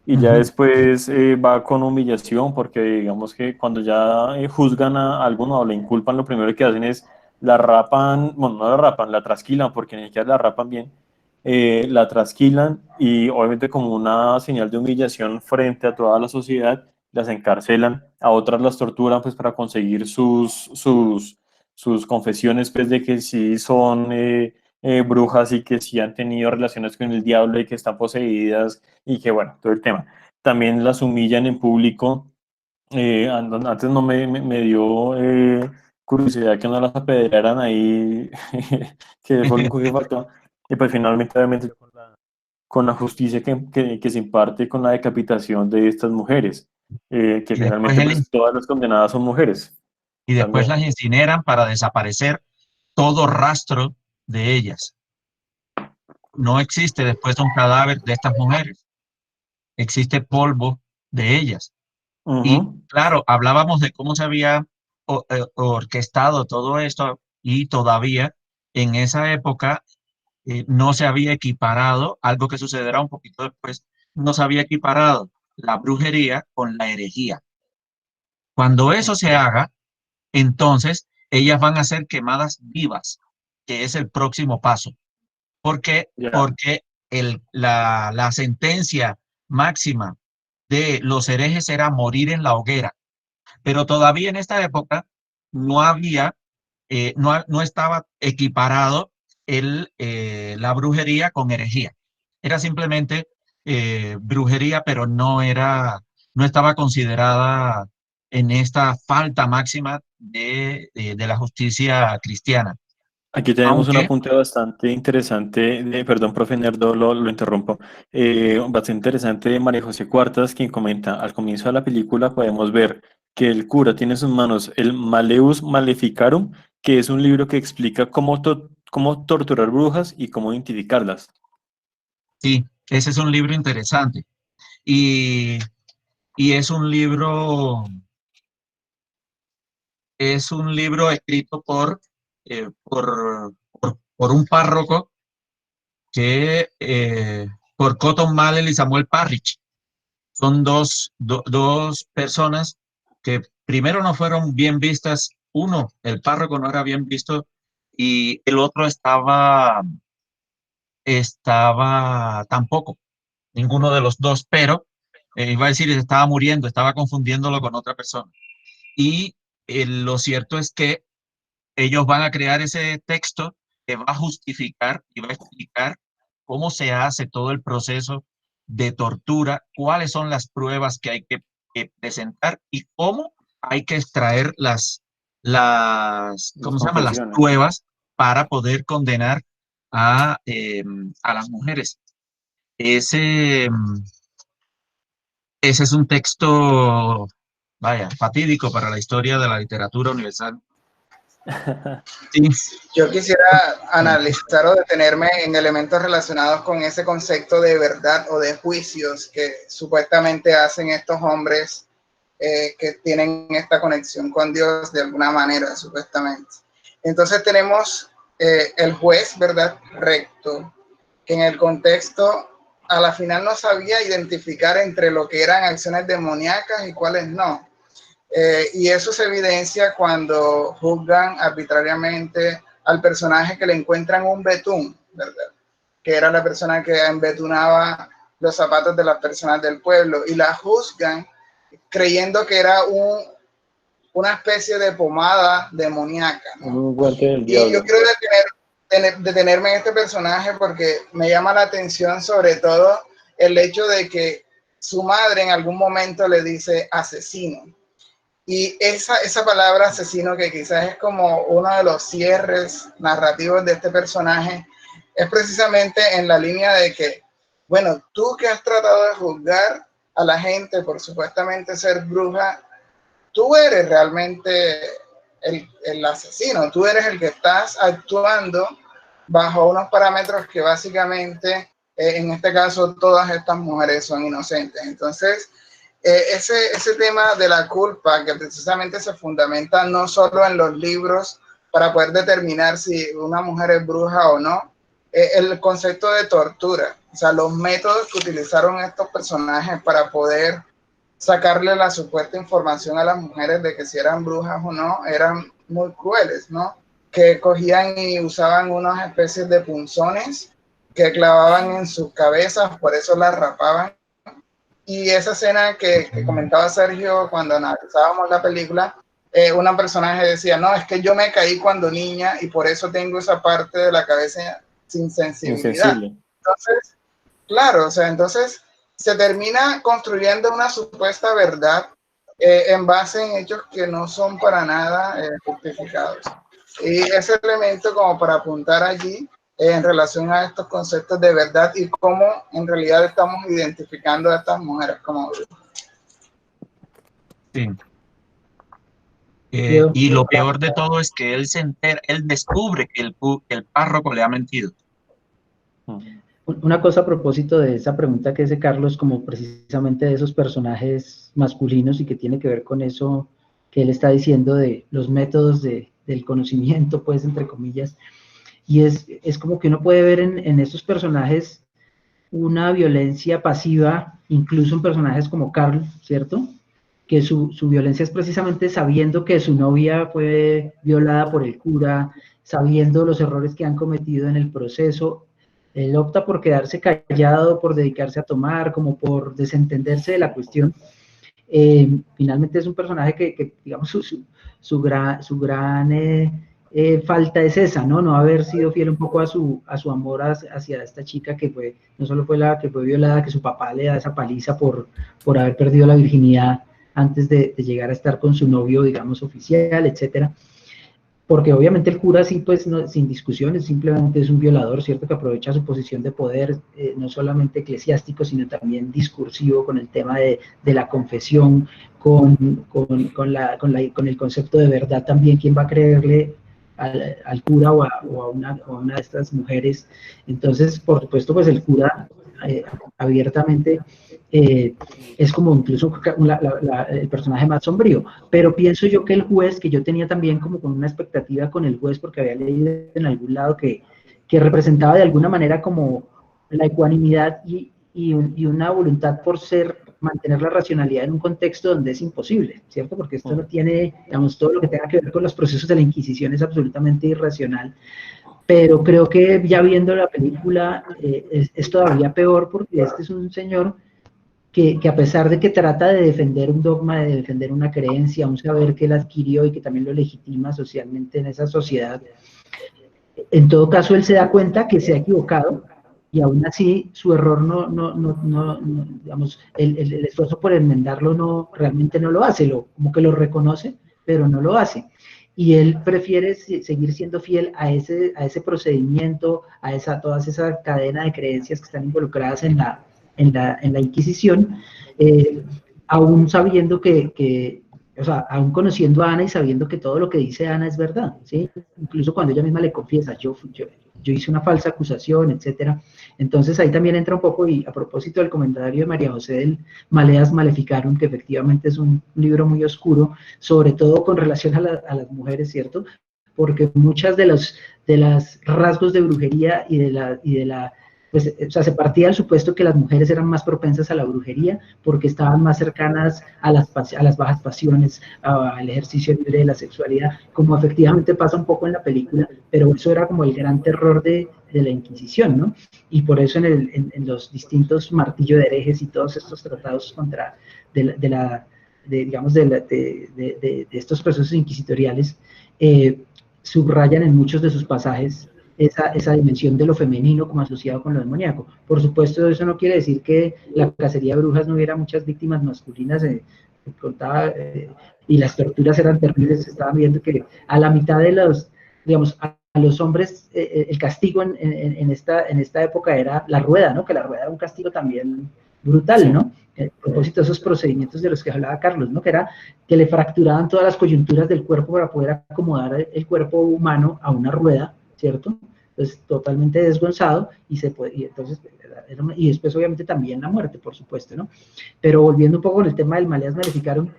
y ya ujú, después va con humillación, porque digamos que cuando ya juzgan a alguno o le inculpan, lo primero que hacen es la rapan, bueno, no la rapan, la trasquilan, porque ni siquiera la rapan bien, la trasquilan y obviamente como una señal de humillación frente a toda la sociedad, las encarcelan, a otras las torturan pues para conseguir sus confesiones pues de que sí son brujas y que sí han tenido relaciones con el diablo y que están poseídas y que bueno, todo el tema. También las humillan en público. Antes no me dio curiosidad que no las apedrearan ahí, que fue lo único que faltó. Y pues finalmente, obviamente, con la justicia que se imparte con la decapitación de estas mujeres, que y después, finalmente pues todas las condenadas son mujeres y después también. las incineran para desaparecer todo rastro de ellas. No existe después un cadáver de estas mujeres, existe polvo de ellas. Y Ujú. claro, hablábamos de cómo se había orquestado todo esto y todavía en esa época no se había equiparado, algo que sucederá un poquito después, no se había equiparado la brujería con la herejía. Cuando eso se haga, entonces ellas van a ser quemadas vivas, que es el próximo paso. ¿Por qué? Ya. Porque la sentencia máxima de los herejes era morir en la hoguera, pero todavía en esta época no había, no estaba equiparado la brujería con herejía. Era simplemente brujería, pero no estaba considerada en esta falta máxima de la justicia cristiana. Aquí tenemos un Aunque, apunte bastante interesante, perdón, profe Nerdo, lo interrumpo, bastante interesante de María José Cuartas, quien comenta, al comienzo de la película podemos ver que el cura tiene en sus manos el Maleus Maleficarum, que es un libro que explica cómo torturar brujas y cómo identificarlas. sí, ese y, y es un libro escrito por un párroco por Cotton Mather y Samuel Parrish. Son dos personas que primero no fueron bien vistas. Uno, el párroco no era bien visto y el otro estaba tampoco, ninguno de los dos, pero iba a decir, estaba muriendo, estaba confundiéndolo con otra persona. Y lo cierto es que ellos van a crear ese texto que va a justificar y va a explicar cómo se hace todo el proceso de tortura, cuáles son las pruebas que hay que presentar y cómo hay que extraer ¿cómo se llama? Las confesiones. pruebas para poder condenar a las mujeres. Ese es un texto, vaya, fatídico para la historia de la literatura universal. Sí. Yo quisiera analizar o detenerme en elementos relacionados con ese concepto de verdad o de juicios que supuestamente hacen estos hombres que tienen esta conexión con Dios de alguna manera, supuestamente. Entonces tenemos el juez, ¿verdad? Recto, que en el contexto a la final no sabía identificar entre lo que eran acciones demoníacas y cuáles no. Y eso se evidencia cuando juzgan arbitrariamente al personaje que le encuentran un betún, ¿verdad? Que era la persona que embetunaba los zapatos de las personas del pueblo, y la juzgan creyendo que era una especie de pomada demoníaca, ¿no? Un guante del Y diablo. yo quiero detenerme en este personaje porque me llama la atención sobre todo el hecho de que su madre en algún momento le dice asesino. Y esa palabra asesino, que quizás es como uno de los cierres narrativos de este personaje, es precisamente en la línea de que, bueno, tú que has tratado de juzgar a la gente por supuestamente ser bruja, tú eres realmente el asesino, tú eres el que estás actuando bajo unos parámetros que básicamente, en este caso, todas estas mujeres son inocentes. Entonces, ese tema de la culpa, que precisamente se fundamenta no solo en los libros para poder determinar si una mujer es bruja o no, el concepto de tortura, o sea, los métodos que utilizaron estos personajes para poder sacarle la supuesta información a las mujeres de que si eran brujas o no, eran muy crueles, ¿no? Que cogían y usaban unas especies de punzones que clavaban en sus cabezas, por eso las rapaban. Y esa escena que comentaba Sergio cuando analizábamos la película, una personaje decía, no, es que yo me caí cuando niña y por eso tengo esa parte de la cabeza sin sensibilidad. Insensible. Entonces, claro, o sea, entonces se termina construyendo una supuesta verdad en base en hechos que no son para nada justificados. Y ese elemento como para apuntar allí en relación a estos conceptos de verdad y cómo en realidad estamos identificando a estas mujeres como brujas. Sí. Y lo peor de todo es que él se entera, él descubre que el párroco le ha mentido. Una cosa a propósito de esa pregunta que hace Carlos, como precisamente de esos personajes masculinos y que tiene que ver con eso que él está diciendo de los métodos del conocimiento, pues, entre comillas, y es como que uno puede ver en esos personajes una violencia pasiva, incluso en personajes como Carl, ¿cierto? Que su violencia es precisamente sabiendo que su novia fue violada por el cura, sabiendo los errores que han cometido en el proceso. Él opta por quedarse callado, por dedicarse a tomar, como por desentenderse de la cuestión. Finalmente es un personaje que digamos, su gran falta es esa, ¿no? No haber sido fiel un poco a su amor hacia esta chica que fue, no solo fue la que fue violada, que su papá le da esa paliza por haber perdido la virginidad antes de llegar a estar con su novio, digamos, oficial, etcétera. Porque obviamente el cura sí, pues, no, sin discusiones, simplemente es un violador, ¿cierto? Que aprovecha su posición de poder, no solamente eclesiástico, sino también discursivo, con el tema de la confesión, con el concepto de verdad también, ¿quién va a creerle al cura o a una de estas mujeres? Entonces, por supuesto, pues el cura abiertamente es como incluso el personaje más sombrío, pero pienso yo que el juez, que yo tenía también como con una expectativa con el juez, porque había leído en algún lado que representaba de alguna manera como la ecuanimidad y una voluntad por mantener la racionalidad en un contexto donde es imposible, ¿cierto? Porque esto no tiene, digamos, todo lo que tenga que ver con los procesos de la Inquisición es absolutamente irracional. Pero creo que ya viendo la película es todavía peor, porque este es un señor que a pesar de que trata de defender un dogma, de defender una creencia, un saber que él adquirió y que también lo legitima socialmente en esa sociedad, en todo caso él se da cuenta que se ha equivocado y aún así su error digamos, el esfuerzo por enmendarlo realmente no lo hace, como que lo reconoce, pero no lo hace. Y él prefiere seguir siendo fiel a ese procedimiento, toda esa cadena de creencias que están involucradas en la Inquisición, aún sabiendo o sea, aún conociendo a Ana y sabiendo que todo lo que dice Ana es verdad, ¿sí? Incluso cuando ella misma le confiesa, yo hice una falsa acusación, etcétera. Entonces ahí también entra un poco, y a propósito del comentario de María José del Maleas Maleficarum, que efectivamente es un libro muy oscuro, sobre todo con relación a las mujeres, ¿cierto? Porque muchas de las rasgos de brujería pues, o sea, se partía del supuesto que las mujeres eran más propensas a la brujería porque estaban más cercanas a las bajas pasiones, al ejercicio libre de la sexualidad, como efectivamente pasa un poco en la película, pero eso era como el gran terror de la Inquisición, ¿no? Y por eso en los distintos martillo de herejes y todos estos tratados digamos, de estos procesos inquisitoriales, subrayan en muchos de sus pasajes esa dimensión de lo femenino como asociado con lo demoníaco. Por supuesto, eso no quiere decir que la cacería de brujas no hubiera muchas víctimas masculinas, y las torturas eran terribles. Estaban viendo que a la mitad de digamos, a los hombres, el castigo en esta época era la rueda, ¿no? Que la rueda era un castigo también brutal, ¿no? A propósito de esos procedimientos de los que hablaba Carlos, ¿no? Que era que le fracturaban todas las coyunturas del cuerpo para poder acomodar el cuerpo humano a una rueda, ¿cierto? Pues totalmente desgonzado, y después obviamente también la muerte, por supuesto, ¿no? Pero volviendo un poco con el tema del Maleas Maleficarum,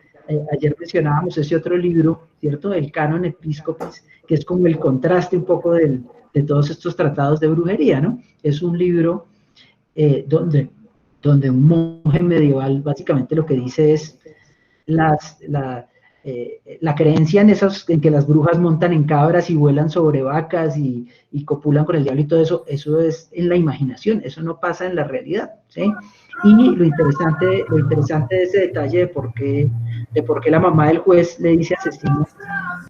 ayer mencionábamos ese otro libro, ¿cierto? El Canon Episcopis, que es como el contraste un poco de todos estos tratados de brujería, ¿no? Es un libro donde un monje medieval básicamente lo que dice es la creencia en que las brujas montan en cabras y vuelan sobre vacas y copulan con el diablo y todo eso, eso es en la imaginación, eso no pasa en la realidad, ¿sí? Y lo interesante de ese detalle de por qué la mamá del juez le dice asesino,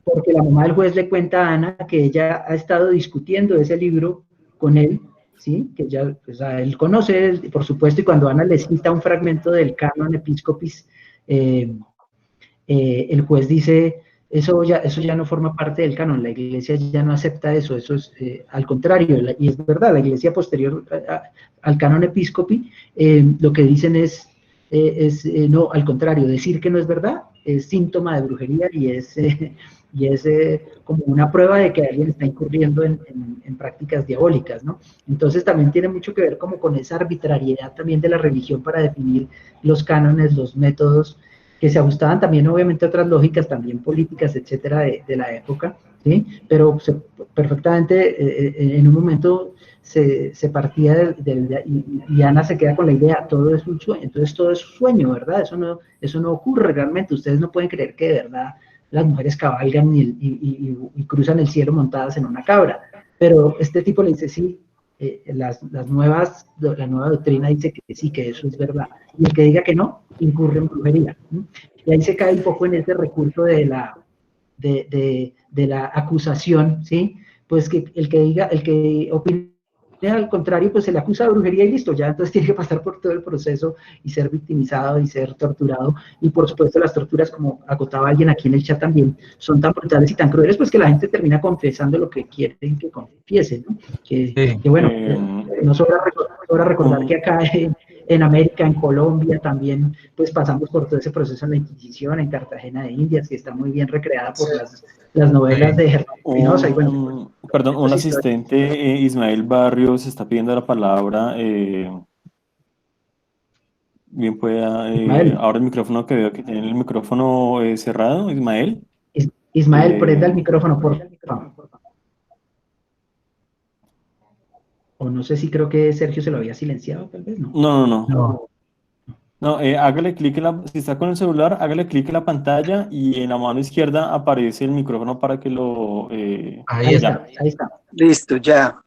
porque la mamá del juez le cuenta a Ana que ella ha estado discutiendo ese libro con él, ¿sí? Que ya, o sea, él conoce, por supuesto, y cuando Ana le cita un fragmento del Canon Episcopis, el juez dice, eso ya no forma parte del canon, la iglesia ya no acepta eso es al contrario, y es verdad, la iglesia posterior al canon episcopi, lo que dicen es no, al contrario, decir que no es verdad es síntoma de brujería y es como una prueba de que alguien está incurriendo en prácticas diabólicas, ¿no? Entonces también tiene mucho que ver como con esa arbitrariedad también de la religión para definir los cánones, los métodos, que se ajustaban también obviamente a otras lógicas también políticas, etcétera, de la época, ¿sí? Pero perfectamente en un momento se partía y Ana se queda con la idea, todo es un sueño, entonces todo es sueño, ¿verdad? Eso no ocurre realmente, ustedes no pueden creer que de verdad las mujeres cabalgan y cruzan el cielo montadas en una cabra, pero este tipo le dice, sí, la nueva doctrina dice que sí, que eso es verdad, y el que diga que no, incurre en brujería, ¿no? Y ahí se cae un poco en ese recurso de la acusación, ¿sí? Pues que el que opine al contrario, pues se le acusa de brujería y listo, ya entonces tiene que pasar por todo el proceso y ser victimizado y ser torturado, y por supuesto las torturas, como acotaba alguien aquí en el chat también, son tan brutales y tan crueles, pues que la gente termina confesando lo que quieren que confiese, ¿no? Que bueno, no sobra recordar que acá en América, en Colombia también, pues pasamos por todo ese proceso en la Inquisición, en Cartagena de Indias, que está muy bien recreada por las novelas de Germán Espinosa. Perdón, un asistente, Ismael Barrios, está pidiendo la palabra. Bien pueda, ahora el micrófono, que veo que tiene el micrófono cerrado, Ismael. Ismael, prenda el micrófono, por favor. O no sé si creo que Sergio se lo había silenciado, tal vez, ¿no? No, hágale clic si está con el celular, hágale clic en la pantalla y en la mano izquierda aparece el micrófono para que lo... ahí está. Listo, ya.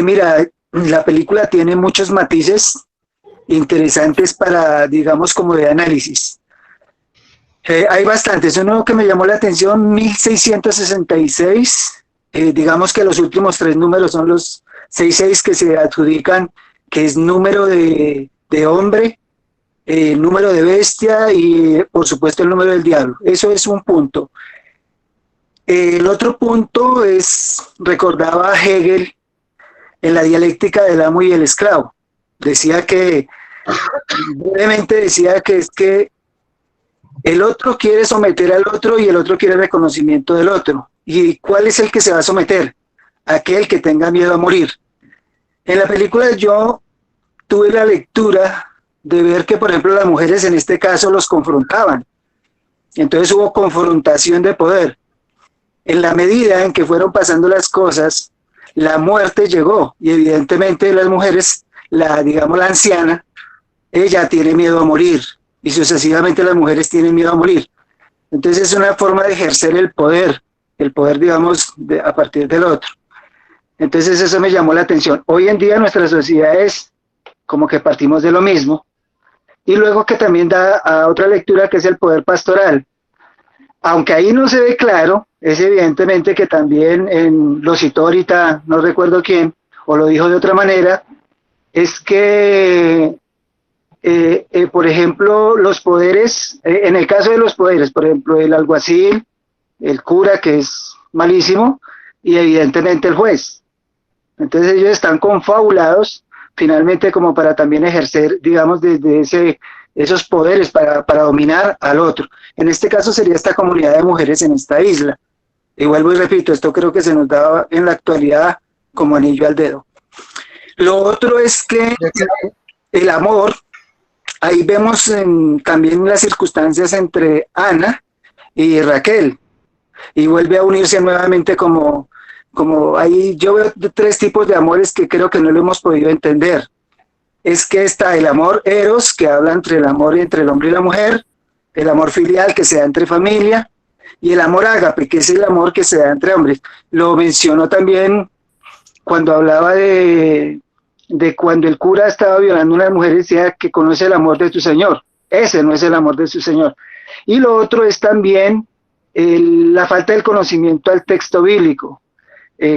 Mira, la película tiene muchos matices interesantes para, digamos, como de análisis. Hay bastantes. Uno que me llamó la atención, 1666. Digamos que los últimos 3 números son los 66 que se adjudican, que es número de hombre, número de bestia y por supuesto el número del diablo. Eso es un punto. El otro punto es, recordaba a Hegel en la dialéctica del amo y el esclavo. Decía que, brevemente decía que es que el otro quiere someter al otro y el otro quiere reconocimiento del otro. ¿Y cuál es el que se va a someter? Aquel que tenga miedo a morir. En la película yo tuve la lectura de ver que, por ejemplo, las mujeres en este caso los confrontaban. Entonces hubo confrontación de poder. En la medida en que fueron pasando las cosas, la muerte llegó y evidentemente las mujeres, digamos la anciana, ella tiene miedo a morir y sucesivamente las mujeres tienen miedo a morir. Entonces es una forma de ejercer el poder digamos, a partir del otro. Entonces eso me llamó la atención. Hoy en día nuestra sociedad es como que partimos de lo mismo, y luego que también da a otra lectura que es el poder pastoral. Aunque ahí no se ve claro, es evidentemente que también lo citó ahorita, no recuerdo quién, o lo dijo de otra manera, es que, por ejemplo, los poderes, en el caso de los poderes, por ejemplo, el alguacil, el cura, que es malísimo, y evidentemente el juez. Entonces ellos están confabulados finalmente como para también ejercer, digamos, desde esos poderes para dominar al otro. En este caso sería esta comunidad de mujeres en esta isla. Y vuelvo y repito, esto creo que se nos da en la actualidad como anillo al dedo. Lo otro es que el amor, ahí vemos también las circunstancias entre Ana y Raquel, y vuelve a unirse nuevamente como ahí yo veo 3 tipos de amores que creo que no lo hemos podido entender. Es que está el amor eros, que habla entre el amor entre el hombre y la mujer, el amor filial que se da entre familia, y el amor ágape, que es el amor que se da entre hombres. Lo mencionó también cuando hablaba de cuando el cura estaba violando a una mujer, decía que conoce el amor de tu Señor. Ese no es el amor de su Señor. Y lo otro es también la falta del conocimiento al texto bíblico.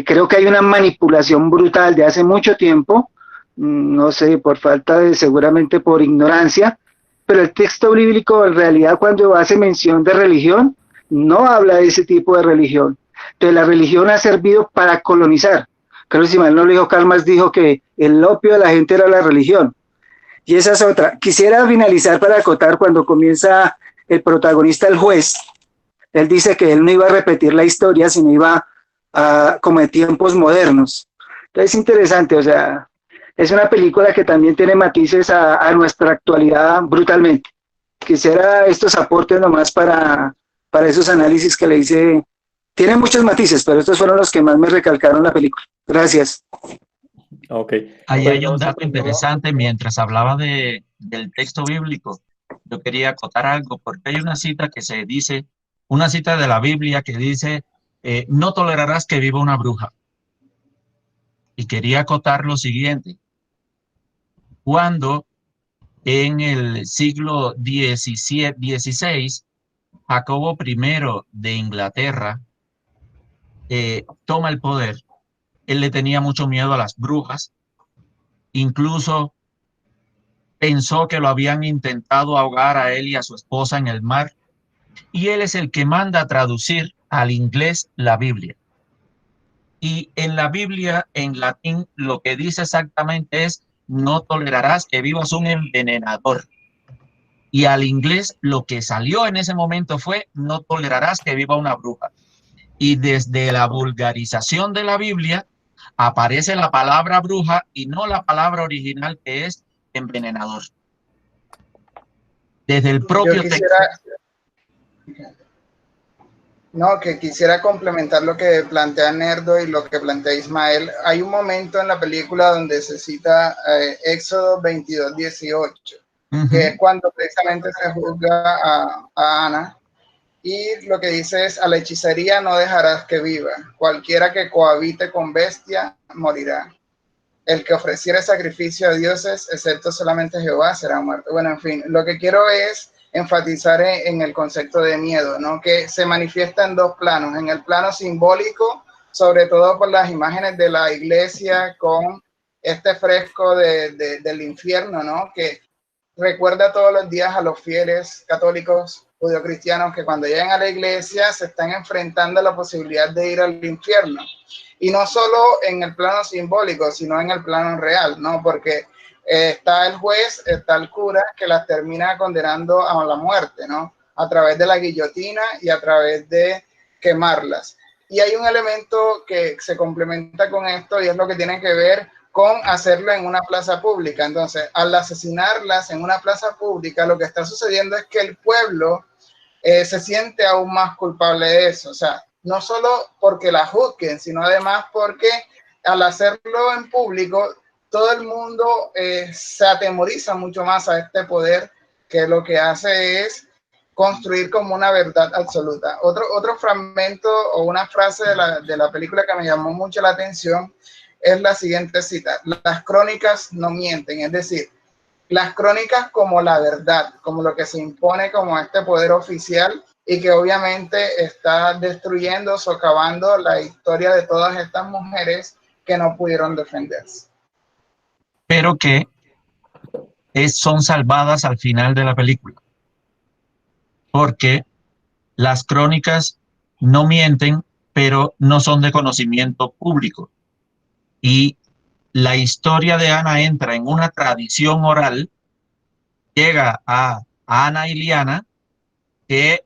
Creo que hay una manipulación brutal de hace mucho tiempo, no sé, por falta de, seguramente por ignorancia, pero el texto bíblico en realidad cuando hace mención de religión, no habla de ese tipo de religión. Entonces la religión ha servido para colonizar. Creo que si mal no lo dijo, Karl Marx dijo que el opio de la gente era la religión. Y esa es otra. Quisiera finalizar para acotar cuando comienza el protagonista, el juez. Él dice que él no iba a repetir la historia, sino iba como de tiempos modernos. Entonces es interesante, o sea, es una película que también tiene matices a nuestra actualidad brutalmente. Quisiera estos aportes nomás para esos análisis que le hice. Tiene muchos matices, pero estos fueron los que más me recalcaron la película. Gracias. Okay. Ahí Bueno, hay un dato interesante mientras hablaba del texto bíblico. Yo quería acotar algo porque hay una cita que se dice, una cita de la Biblia que dice, no tolerarás que viva una bruja. Y quería acotar lo siguiente. Cuando en el siglo XVI, Jacobo I de Inglaterra toma el poder, él le tenía mucho miedo a las brujas, incluso pensó que lo habían intentado ahogar a él y a su esposa en el mar, y él es el que manda a traducir al inglés la Biblia. Y en la Biblia, en latín, lo que dice exactamente es, no tolerarás que vivas un envenenador. Y al inglés lo que salió en ese momento fue, no tolerarás que viva una bruja. Y desde la vulgarización de la Biblia aparece la palabra bruja y no la palabra original que es envenenador. Desde el propio texto. No, que quisiera complementar lo que plantea Nerdo y lo que plantea Ismael. Hay un momento en la película donde se cita Éxodo 22:18, que es cuando precisamente se juzga a Ana, y lo que dice es, a la hechicería no dejarás que viva, cualquiera que cohabite con bestia morirá. el que ofreciere sacrificio a dioses, excepto solamente Jehová, será muerto. Bueno, en fin, lo que quiero es enfatizar en el concepto de miedo, ¿no? Que se manifiesta en dos planos. En el plano simbólico, sobre todo por las imágenes de la iglesia con este fresco del infierno, ¿no? Que recuerda todos los días a los fieles católicos judeocristianos que cuando llegan a la iglesia se están enfrentando a la posibilidad de ir al infierno. Y no solo en el plano simbólico, sino en el plano real, ¿no? Porque está el juez, está el cura que las termina condenando a la muerte, ¿no? A través de la guillotina y a través de quemarlas. Y hay un elemento que se complementa con esto y es lo que tiene que ver con hacerlo en una plaza pública. Entonces, al asesinarlas en una plaza pública, lo que está sucediendo es que el pueblo se siente aún más culpable de eso. O sea, no solo porque la juzguen, sino además porque al hacerlo en público, todo el mundo se atemoriza mucho más a este poder, que lo que hace es construir como una verdad absoluta. Otro fragmento o una frase de la película que me llamó mucho la atención es la siguiente cita: las crónicas no mienten, es decir, las crónicas como la verdad, como lo que se impone como este poder oficial y que obviamente está destruyendo, socavando la historia de todas estas mujeres que no pudieron defenderse. Pero que son salvadas al final de la película, porque las crónicas no mienten, pero no son de conocimiento público. Y la historia de Ana entra en una tradición oral, llega a Ana Iliana, que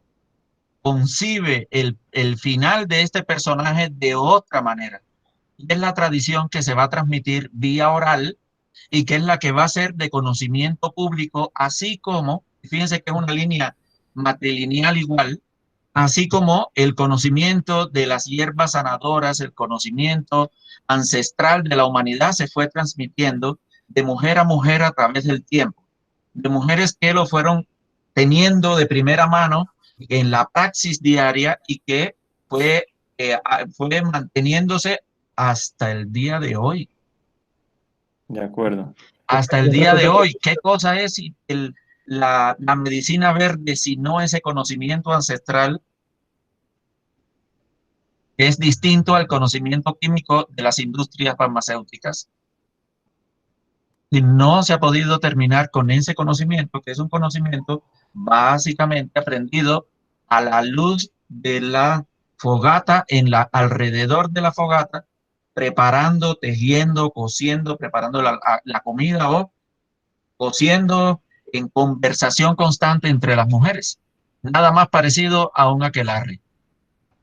concibe el final de este personaje de otra manera. Y es la tradición que se va a transmitir vía oral y que es la que va a ser de conocimiento público, así como, fíjense que es una línea matrilineal igual, así como el conocimiento de las hierbas sanadoras, el conocimiento ancestral de la humanidad se fue transmitiendo de mujer a mujer a través del tiempo, de mujeres que lo fueron teniendo de primera mano en la praxis diaria y que fue manteniéndose hasta el día de hoy. De acuerdo. Hasta el día de hoy. ¿Qué cosa es la medicina verde si no ese conocimiento ancestral? Es distinto al conocimiento químico de las industrias farmacéuticas. Y no se ha podido terminar con ese conocimiento, que es un conocimiento básicamente aprendido a la luz de la fogata, alrededor de la fogata, preparando, tejiendo, cosiendo, preparando la comida o cosiendo en conversación constante entre las mujeres. Nada más parecido a un aquelarre.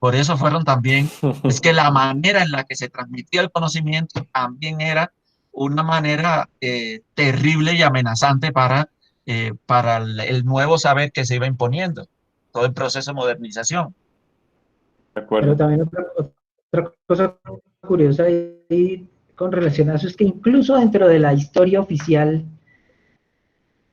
Por eso fueron también, es que la manera en la que se transmitía el conocimiento también era una manera terrible y amenazante para el nuevo saber que se iba imponiendo, todo el proceso de modernización. De acuerdo. Pero también otra cosa curiosa ahí con relación a eso es que incluso dentro de la historia oficial,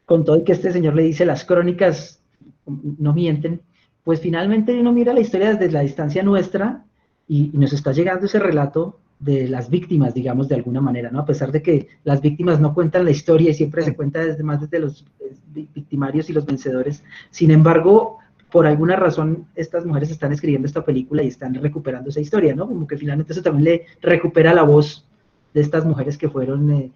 con todo y que este señor le dice las crónicas no mienten, pues finalmente uno mira la historia desde la distancia nuestra y nos está llegando ese relato de las víctimas, digamos, de alguna manera, ¿no? A pesar de que las víctimas no cuentan la historia y siempre se cuenta desde los victimarios y los vencedores. Sin embargo, por alguna razón, estas mujeres están escribiendo esta película y están recuperando esa historia, ¿no? Como que finalmente eso también le recupera la voz de estas mujeres que fueron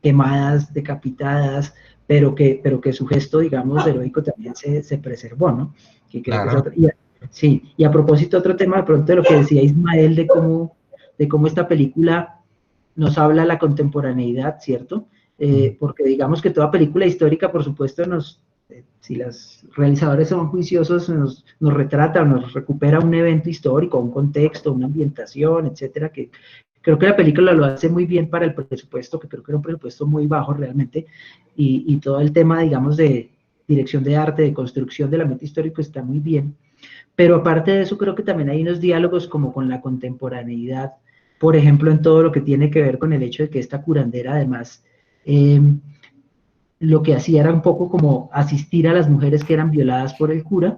quemadas, decapitadas, pero que su gesto, digamos, heroico también se preservó, ¿no? Que creo Claro. que sí, y a propósito, otro tema de pronto de lo que decía Ismael, de cómo esta película nos habla de la contemporaneidad, ¿cierto? Porque digamos que toda película histórica, por supuesto, si los realizadores son juiciosos, nos retrata o nos recupera un evento histórico, un contexto, una ambientación, etcétera, que creo que la película lo hace muy bien para el presupuesto, que creo que era un presupuesto muy bajo realmente, y todo el tema, digamos, de dirección de arte, de construcción del ambiente histórico está muy bien. Pero aparte de eso, creo que también hay unos diálogos como con la contemporaneidad, por ejemplo, en todo lo que tiene que ver con el hecho de que esta curandera, además, lo que hacía era un poco como asistir a las mujeres que eran violadas por el cura,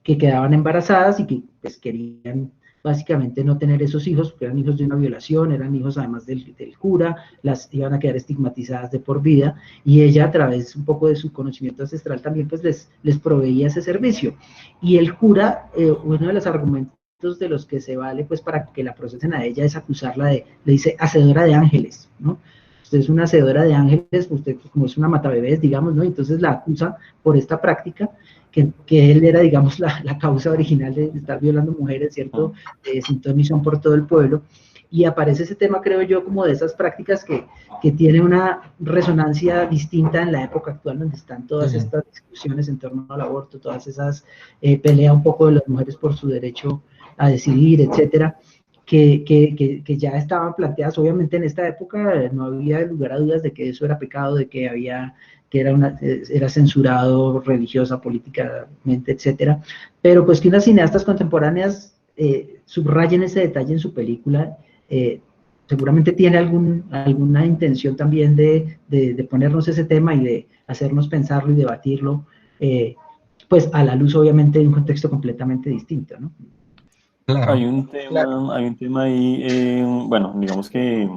que quedaban embarazadas y que pues querían básicamente no tener esos hijos, porque eran hijos de una violación, eran hijos además del cura, las iban a quedar estigmatizadas de por vida, y ella a través un poco de su conocimiento ancestral también pues les proveía ese servicio. Y el cura, uno de los argumentos de los que se vale pues para que la procesen a ella es acusarla de, le dice, hacedora de ángeles, ¿no? Usted es una hacedora de ángeles, usted como es una matabebés, digamos, ¿no? Entonces la acusa por esta práctica, que él era, digamos, la causa original de estar violando mujeres, ¿cierto? Sin ton ni son por todo el pueblo. Y aparece ese tema, creo yo, como de esas prácticas que tiene una resonancia distinta en la época actual, donde están todas estas discusiones en torno al aborto, todas esas peleas un poco de las mujeres por su derecho a decidir, etcétera, que ya estaban planteadas. Obviamente en esta época no había lugar a dudas de que eso era pecado, de que había que era censurado religiosa, políticamente, etcétera, pero pues que unas cineastas contemporáneas subrayen ese detalle en su película, seguramente tiene alguna intención también de ponernos ese tema y de hacernos pensarlo y debatirlo, pues a la luz obviamente de un contexto completamente distinto, ¿no? Claro. Hay un tema ahí, bueno, digamos que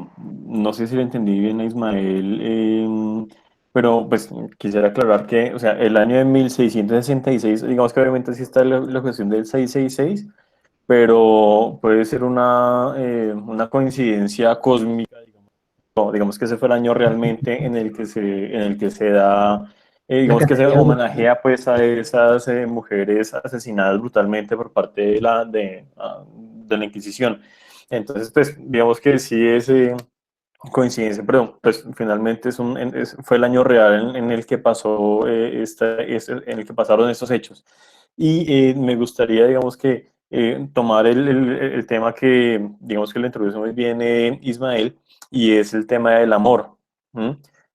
no sé si lo entendí bien a Ismael, pero pues quisiera aclarar que, o sea, el año de 1666, digamos que obviamente sí está la cuestión del 666, pero puede ser una coincidencia cósmica, digamos, no, digamos que ese fue el año realmente en el que se da, La digamos que se cacería brutal. homenajea pues a esas mujeres asesinadas brutalmente por parte de la Inquisición. Entonces, pues, digamos que sí es coincidencia, pero pues finalmente fue el año real en el que pasó, en el que pasaron estos hechos. Y me gustaría, digamos que, tomar el tema que, digamos que lo introduce muy bien Ismael, y es el tema del amor. ¿Mm?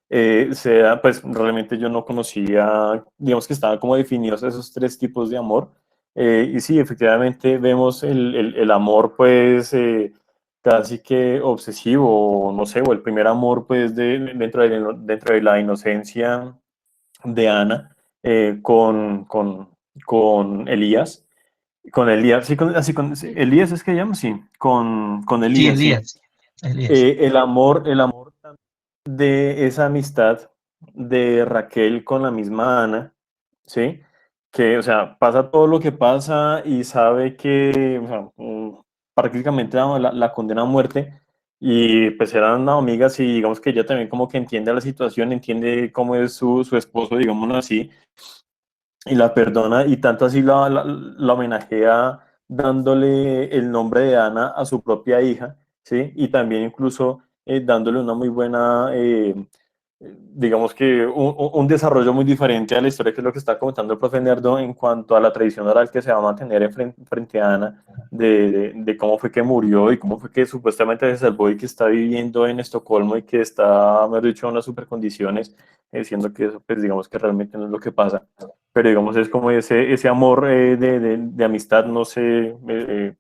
Pues realmente yo no conocía, digamos que estaban como definidos esos tres tipos de amor. Y sí, efectivamente vemos el amor, pues, casi que obsesivo, o no sé, o el primer amor, pues, dentro de la inocencia de Ana, con Elías. Con Elías, sí, sí, Elías es que llama, sí, con Sí, Elías, sí. Elías. Elías. El amor de esa amistad de Raquel con la misma Ana, ¿sí? Que, o sea, pasa todo lo que pasa y sabe que, o sea, prácticamente la condena a muerte, y pues eran amigas, y digamos que ella también como que entiende la situación, entiende cómo es su esposo, digámoslo así, y la perdona, y tanto así la homenajea dándole el nombre de Ana a su propia hija, ¿sí? Y también incluso dándole una muy buena, digamos que un desarrollo muy diferente a la historia, que es lo que está comentando el profe Nerdo en cuanto a la tradición oral que se va a mantener frente a Ana, de cómo fue que murió y cómo fue que supuestamente se salvó y que está viviendo en Estocolmo y que está, mejor dicho, en unas super condiciones, siendo que eso, pues digamos que realmente no es lo que pasa. Pero digamos es como ese amor de amistad, no sé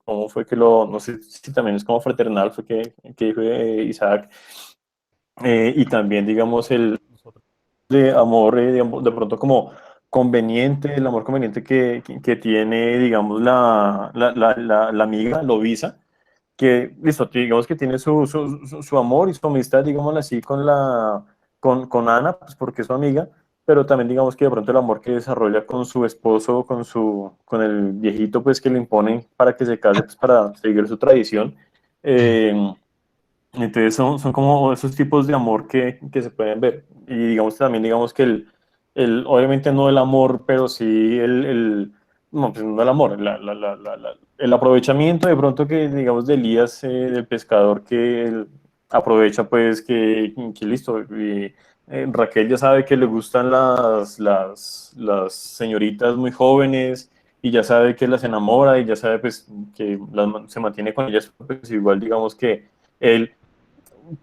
cómo fue no sé si también es como fraternal, fue que dijo Isaac, y también digamos el de amor, de pronto como conveniente, el amor conveniente que tiene, digamos, la amiga, Lovisa, que, listo, digamos que tiene su amor y su amistad, digámoslo así, con Ana, pues porque es su amiga, pero también digamos que de pronto el amor que desarrolla con su esposo, con el viejito, pues que le imponen para que se case, pues para seguir su tradición. Entonces son como esos tipos de amor que se pueden ver. Y digamos también, digamos que obviamente no el amor, pero sí no, pues no el amor, el aprovechamiento de pronto que, digamos, de Elías, del pescador, que él aprovecha pues que listo, y, Raquel ya sabe que le gustan las señoritas muy jóvenes, y ya sabe que las enamora, y ya sabe pues que se mantiene con ellas, pues igual digamos que él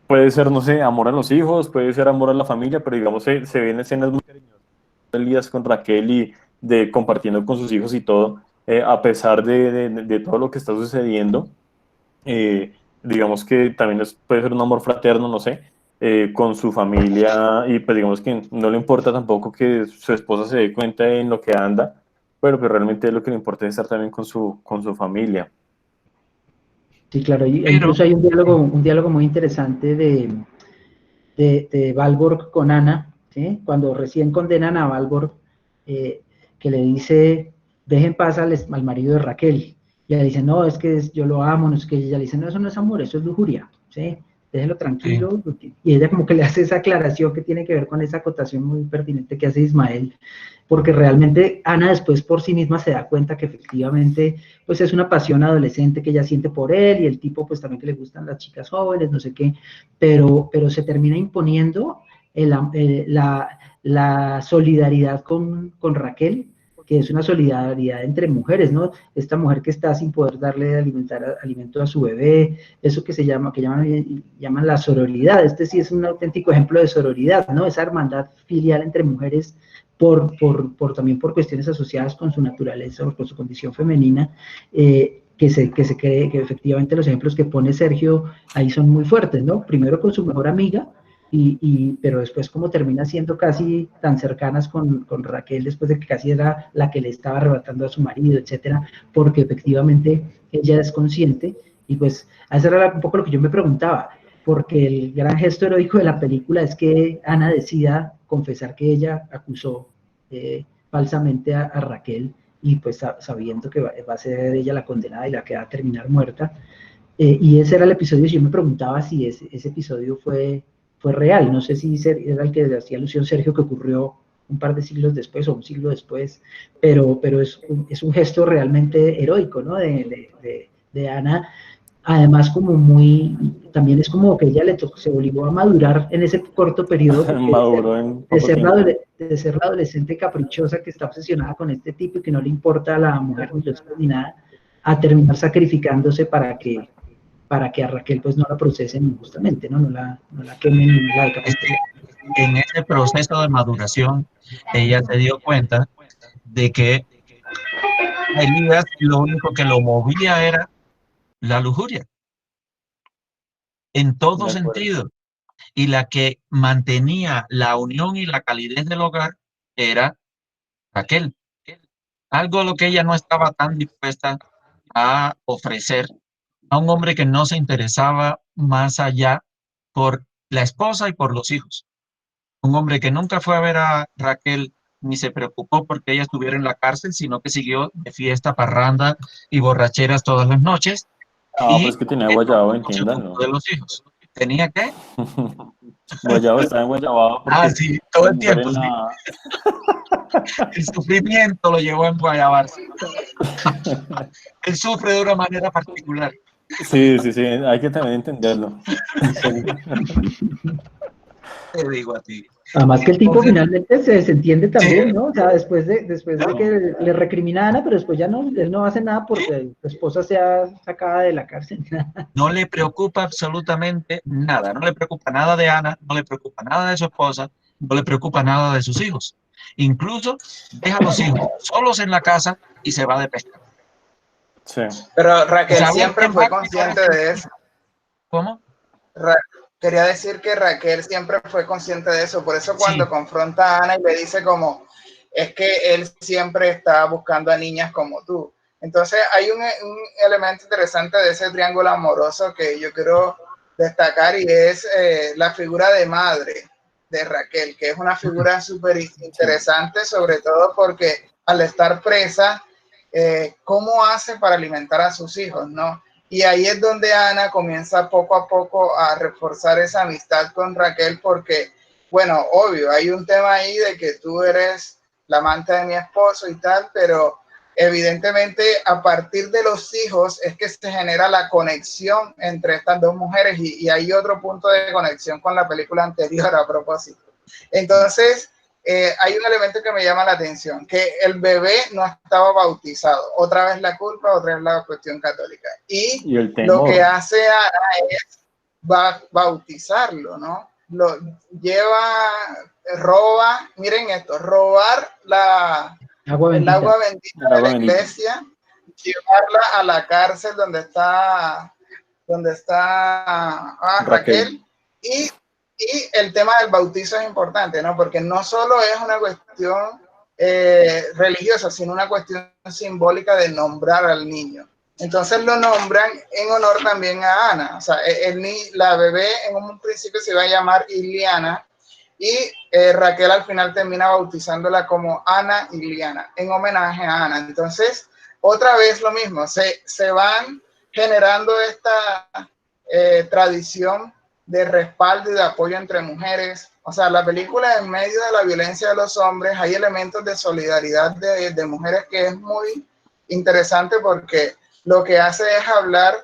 puede ser, no sé, amor a los hijos, puede ser amor a la familia, pero digamos se ven escenas muy cariñosas de Elías con Raquel, y de compartiendo con sus hijos y todo, a pesar de todo lo que está sucediendo. Digamos que también puede ser un amor fraterno, no sé, con su familia, y pues digamos que no le importa tampoco que su esposa se dé cuenta en lo que anda, pero que realmente lo que le importa es estar también con su familia. Sí, claro, y Pero, incluso hay un diálogo muy interesante de Valborg con Ana, ¿sí? Cuando recién condenan a Valborg, que le dice, dejen en paz al marido de Raquel. Y ella dice, no, es que yo lo amo, no es que ella le dice, no, eso no es amor, eso es lujuria, ¿sí? Déjelo sí, tranquilo. Y ella como que le hace esa aclaración que tiene que ver con esa acotación muy pertinente que hace Ismael, porque realmente Ana después por sí misma se da cuenta que efectivamente pues es una pasión adolescente que ella siente por él y el tipo pues también que le gustan las chicas jóvenes, no sé qué, pero se termina imponiendo la solidaridad con Raquel, que es una solidaridad entre mujeres, ¿no? Esta mujer que está sin poder darle alimento a su bebé, eso que llaman la sororidad, este sí es un auténtico ejemplo de sororidad, ¿no? Esa hermandad filial entre mujeres también por cuestiones asociadas con su naturaleza o con su condición femenina, que se cree que efectivamente los ejemplos que pone Sergio ahí son muy fuertes, ¿no? Primero con su mejor amiga, pero después como termina siendo casi tan cercanas con Raquel, después de que casi era la que le estaba arrebatando a su marido, etcétera, porque efectivamente ella es consciente, y pues eso era un poco lo que yo me preguntaba, porque el gran gesto heroico de la película es que Ana decida confesar que ella acusó falsamente a Raquel, y pues sabiendo que va a ser ella la condenada y la que va a terminar muerta. Y ese era el episodio, y yo me preguntaba si ese episodio fue real. No sé si era el que hacía alusión Sergio, que ocurrió un par de siglos después o un siglo después, pero es un gesto realmente heroico, ¿no? De Ana, además como también es como que ella se obligó a madurar en ese corto periodo, porque Maduro en poco tiempo. de ser la adolescente caprichosa que está obsesionada con este tipo y que no le importa a la mujer ni los hijos ni nada, a terminar sacrificándose para que a Raquel pues no la procesen injustamente, ¿no? No la quemen ni la es decapiten. que en ese proceso de maduración, ella se dio cuenta de que a Elías lo único que lo movía era la lujuria, en todo De acuerdo. sentido. Y la que mantenía la unión y la calidez del hogar era Raquel. Algo a lo que ella no estaba tan dispuesta a ofrecer a un hombre que no se interesaba más allá por la esposa y por los hijos. Un hombre que nunca fue a ver a Raquel ni se preocupó porque ella estuviera en la cárcel, sino que siguió de fiesta, parranda y borracheras todas las noches. Ah, Y pues que tenía él Guayabo, no se ocupó de entiéndanlo. los hijos. ¿Tenía qué? Guayabo está en Guayabado Ah, porque sí, todo la el mujer tiempo, en sí. la... El sufrimiento lo llevó a enguayabarse. Él sufre de una manera particular. Sí, sí, sí, hay que también entenderlo. Sí. Te digo a ti. Además que el tipo Entonces, finalmente se desentiende sí, también, ¿no? O sea, después de ¿no? que le recrimina a Ana, pero después ya no, él no hace nada Sí. porque su esposa sea sacada de la cárcel. No le preocupa absolutamente nada. No le preocupa nada de Ana, no le preocupa nada de su esposa, no le preocupa nada de sus hijos. Incluso deja a los hijos solos en la casa y se va de pesca. Sí, Pero Y Raquel saber siempre quién va fue a cuidar consciente esto. de eso. ¿Cómo? Ra- Quería decir que Raquel siempre fue consciente de eso, por eso cuando Sí, confronta a Ana y le dice como, es que él siempre está buscando a niñas como tú. Entonces hay un elemento interesante de ese triángulo amoroso que yo quiero destacar, y es la figura de madre de Raquel, que es una figura súper sí. interesante, sobre todo porque al estar presa, ¿cómo hace para alimentar a sus hijos, no? Y ahí es donde Ana comienza poco a poco a reforzar esa amistad con Raquel, porque, bueno, obvio, hay un tema ahí de que tú eres la amante de mi esposo y tal, pero evidentemente a partir de los hijos es que se genera la conexión entre estas dos mujeres, y hay otro punto de conexión con la película anterior a propósito. Entonces, hay un elemento que me llama la atención, que el bebé no estaba bautizado. Otra vez la culpa, otra vez la cuestión católica. Y Y el lo que temor. hace Ana es bautizarlo, ¿no? Lo lleva, roba, miren esto, robar Agua el bendita. agua bendita El de agua la bendita. iglesia, llevarla a la cárcel donde está Raquel. Raquel, y el tema del bautizo es importante, ¿no? Porque no solo es una cuestión religiosa, sino una cuestión simbólica de nombrar al niño. Entonces lo nombran en honor también a Ana. O sea, la bebé en un principio se iba a llamar Iliana y Raquel al final termina bautizándola como Ana Iliana, en homenaje a Ana. Entonces, otra vez lo mismo, se van generando esta tradición de respaldo y de apoyo entre mujeres. O sea, la película, en medio de la violencia de los hombres, hay elementos de solidaridad de mujeres que es muy interesante, porque lo que hace es hablar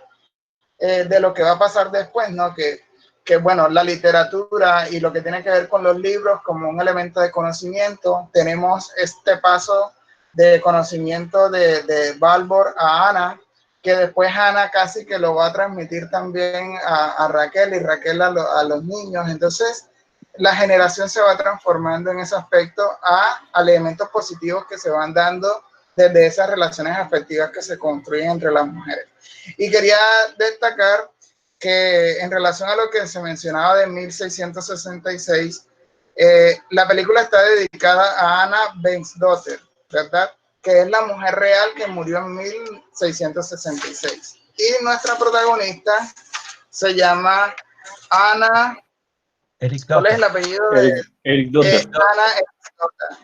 de lo que va a pasar después, ¿no? Que bueno, la literatura y lo que tiene que ver con los libros como un elemento de conocimiento. Tenemos este paso de conocimiento de Baldur a Ana, que después Ana casi que lo va a transmitir también a Raquel, y Raquel a los niños. Entonces, la generación se va transformando en ese aspecto a elementos positivos que se van dando desde esas relaciones afectivas que se construyen entre las mujeres. Y quería destacar que en relación a lo que se mencionaba de 1666, la película está dedicada a Ana Bensdotter, ¿verdad? Que es la mujer real que murió en 1666. Y nuestra protagonista se llama Ana... ¿Cuál es el apellido de Eric Dotter? Ana Eric Dotter.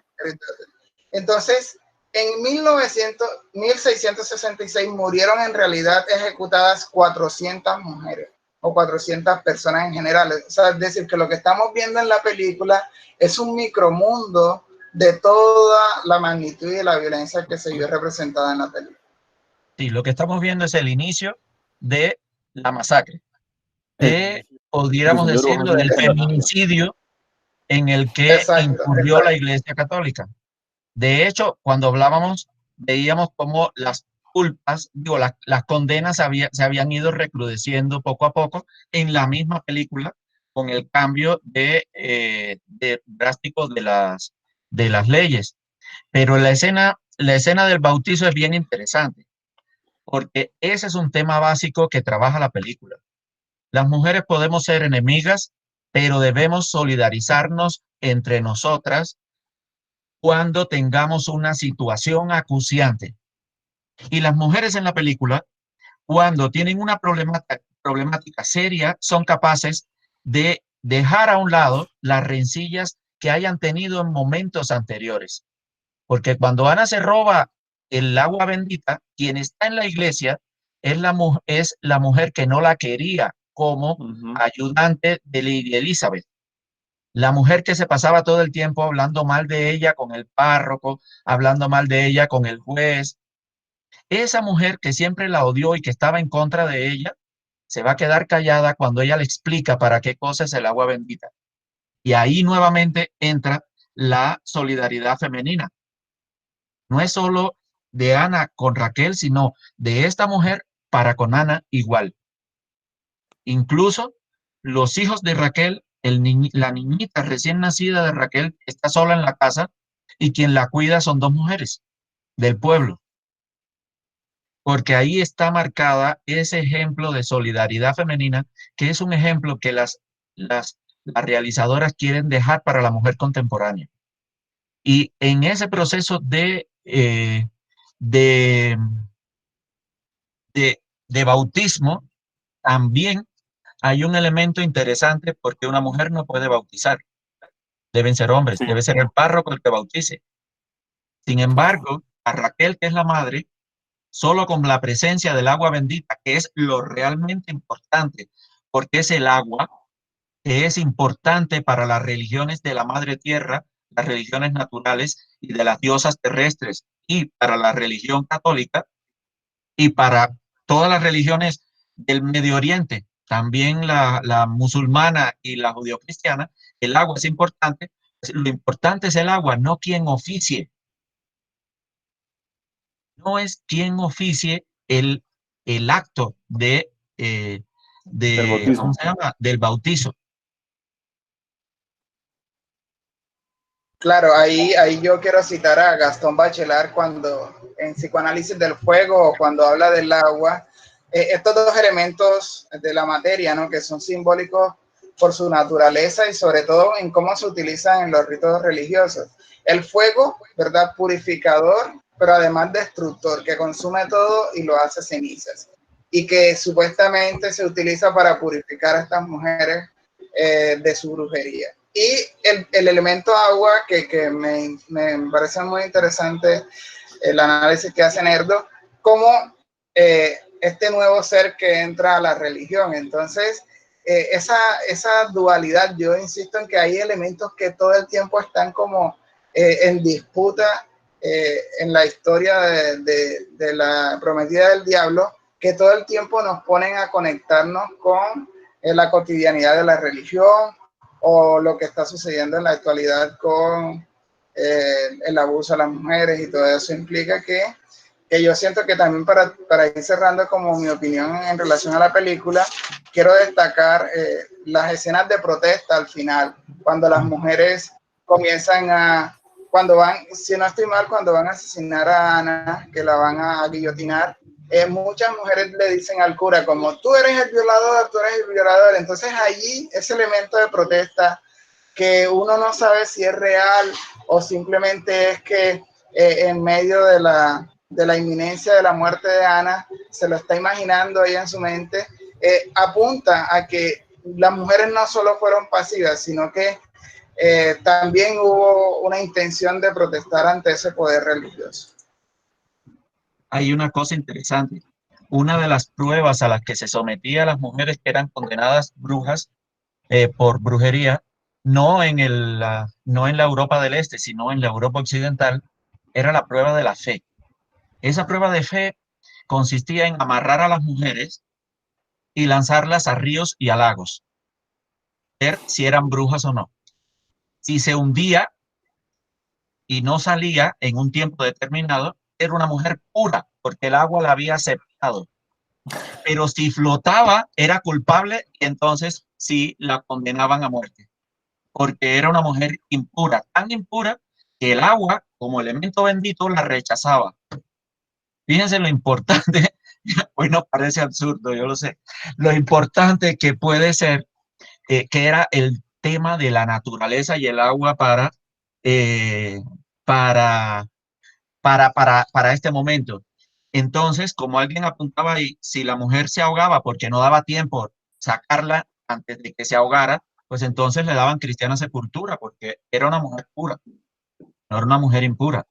Entonces, en 1666 murieron en realidad ejecutadas 400 mujeres o 400 personas en general. O sea, es decir, que lo que estamos viendo en la película es un micromundo de toda la magnitud y de la violencia que se vio representada en la película. Sí, lo que estamos viendo es el inicio de la masacre, pudiéramos decirlo, del feminicidio en el que incurrió la Iglesia Católica. De hecho, cuando hablábamos, veíamos cómo las culpas, digo, las condenas se habían ido recrudeciendo poco a poco en la misma película, con el cambio de drástico de las leyes. Pero la escena del bautizo es bien interesante, porque ese es un tema básico que trabaja la película. Las mujeres podemos ser enemigas, pero debemos solidarizarnos entre nosotras cuando tengamos una situación acuciante. Y las mujeres en la película, cuando tienen una problemática seria, son capaces de dejar a un lado las rencillas que hayan tenido en momentos anteriores. Porque cuando Ana se roba el agua bendita, quien está en la iglesia es la mujer que no la quería como ayudante de Lady Elizabeth. La mujer que se pasaba todo el tiempo hablando mal de ella con el párroco, hablando mal de ella con el juez. Esa mujer que siempre la odió y que estaba en contra de ella, se va a quedar callada cuando ella le explica para qué cosa es el agua bendita. Y ahí nuevamente entra la solidaridad femenina. No es solo de Ana con Raquel, sino de esta mujer para con Ana igual. Incluso los hijos de Raquel, la niñita recién nacida de Raquel está sola en la casa y quien la cuida son dos mujeres del pueblo. Porque ahí está marcada ese ejemplo de solidaridad femenina, que es un ejemplo que las realizadoras quieren dejar para la mujer contemporánea. Y en ese proceso de bautismo también hay un elemento interesante, porque una mujer no puede bautizar. Deben ser hombres, debe ser el párroco el que bautice. Sin embargo, a Raquel, que es la madre, solo con la presencia del agua bendita, que es lo realmente importante, porque es el agua que es importante para las religiones de la madre tierra, las religiones naturales y de las diosas terrestres, y para la religión católica y para todas las religiones del Medio Oriente, también la musulmana y la judeocristiana. El agua es importante. Lo importante es el agua, no quien oficie. No es quien oficie el acto ¿cómo se llama? Del bautizo. Claro, ahí yo quiero citar a Gastón Bachelard cuando en Psicoanálisis del Fuego, o cuando habla del agua, estos dos elementos de la materia, ¿no? Que son simbólicos por su naturaleza y sobre todo en cómo se utilizan en los ritos religiosos. El fuego, ¿verdad? Purificador, pero además destructor, que consume todo y lo hace cenizas, y que supuestamente se utiliza para purificar a estas mujeres de su brujería. Y el elemento agua, que me parece muy interesante el análisis que hace Nerdo, como este nuevo ser que entra a la religión. Entonces, esa dualidad, yo insisto en que hay elementos que todo el tiempo están como en disputa en la historia de la prometida del diablo, que todo el tiempo nos ponen a conectarnos con la cotidianidad de la religión o lo que está sucediendo en la actualidad con el abuso a las mujeres, y todo eso implica que yo siento que también para ir cerrando como mi opinión en relación a la película, quiero destacar las escenas de protesta al final, cuando las mujeres comienzan a, cuando van, si no estoy mal, cuando van a asesinar a Ana, que la van a guillotinar, muchas mujeres le dicen al cura como, tú eres el violador, tú eres el violador. Entonces allí ese elemento de protesta que uno no sabe si es real o simplemente es que en medio de la inminencia de la muerte de Ana, se lo está imaginando ella en su mente, apunta a que las mujeres no solo fueron pasivas, sino que también hubo una intención de protestar ante ese poder religioso. Hay una cosa interesante. Una de las pruebas a las que se sometía a las mujeres que eran condenadas brujas por brujería, no en la Europa del Este, sino en la Europa occidental, era la prueba de la fe. Esa prueba de fe consistía en amarrar a las mujeres y lanzarlas a ríos y a lagos, ver si eran brujas o no. Si se hundía y no salía en un tiempo determinado, era una mujer pura, porque el agua la había aceptado. Pero si flotaba, era culpable, y entonces sí la condenaban a muerte, porque era una mujer impura, tan impura que el agua, como elemento bendito, la rechazaba. Fíjense lo importante, hoy nos parece absurdo, yo lo sé, lo importante que puede ser, que era el tema de la naturaleza y el agua eh, para, para este momento. Entonces, como alguien apuntaba ahí, si la mujer se ahogaba porque no daba tiempo sacarla antes de que se ahogara, pues entonces le daban cristiana sepultura porque era una mujer pura, no era una mujer impura.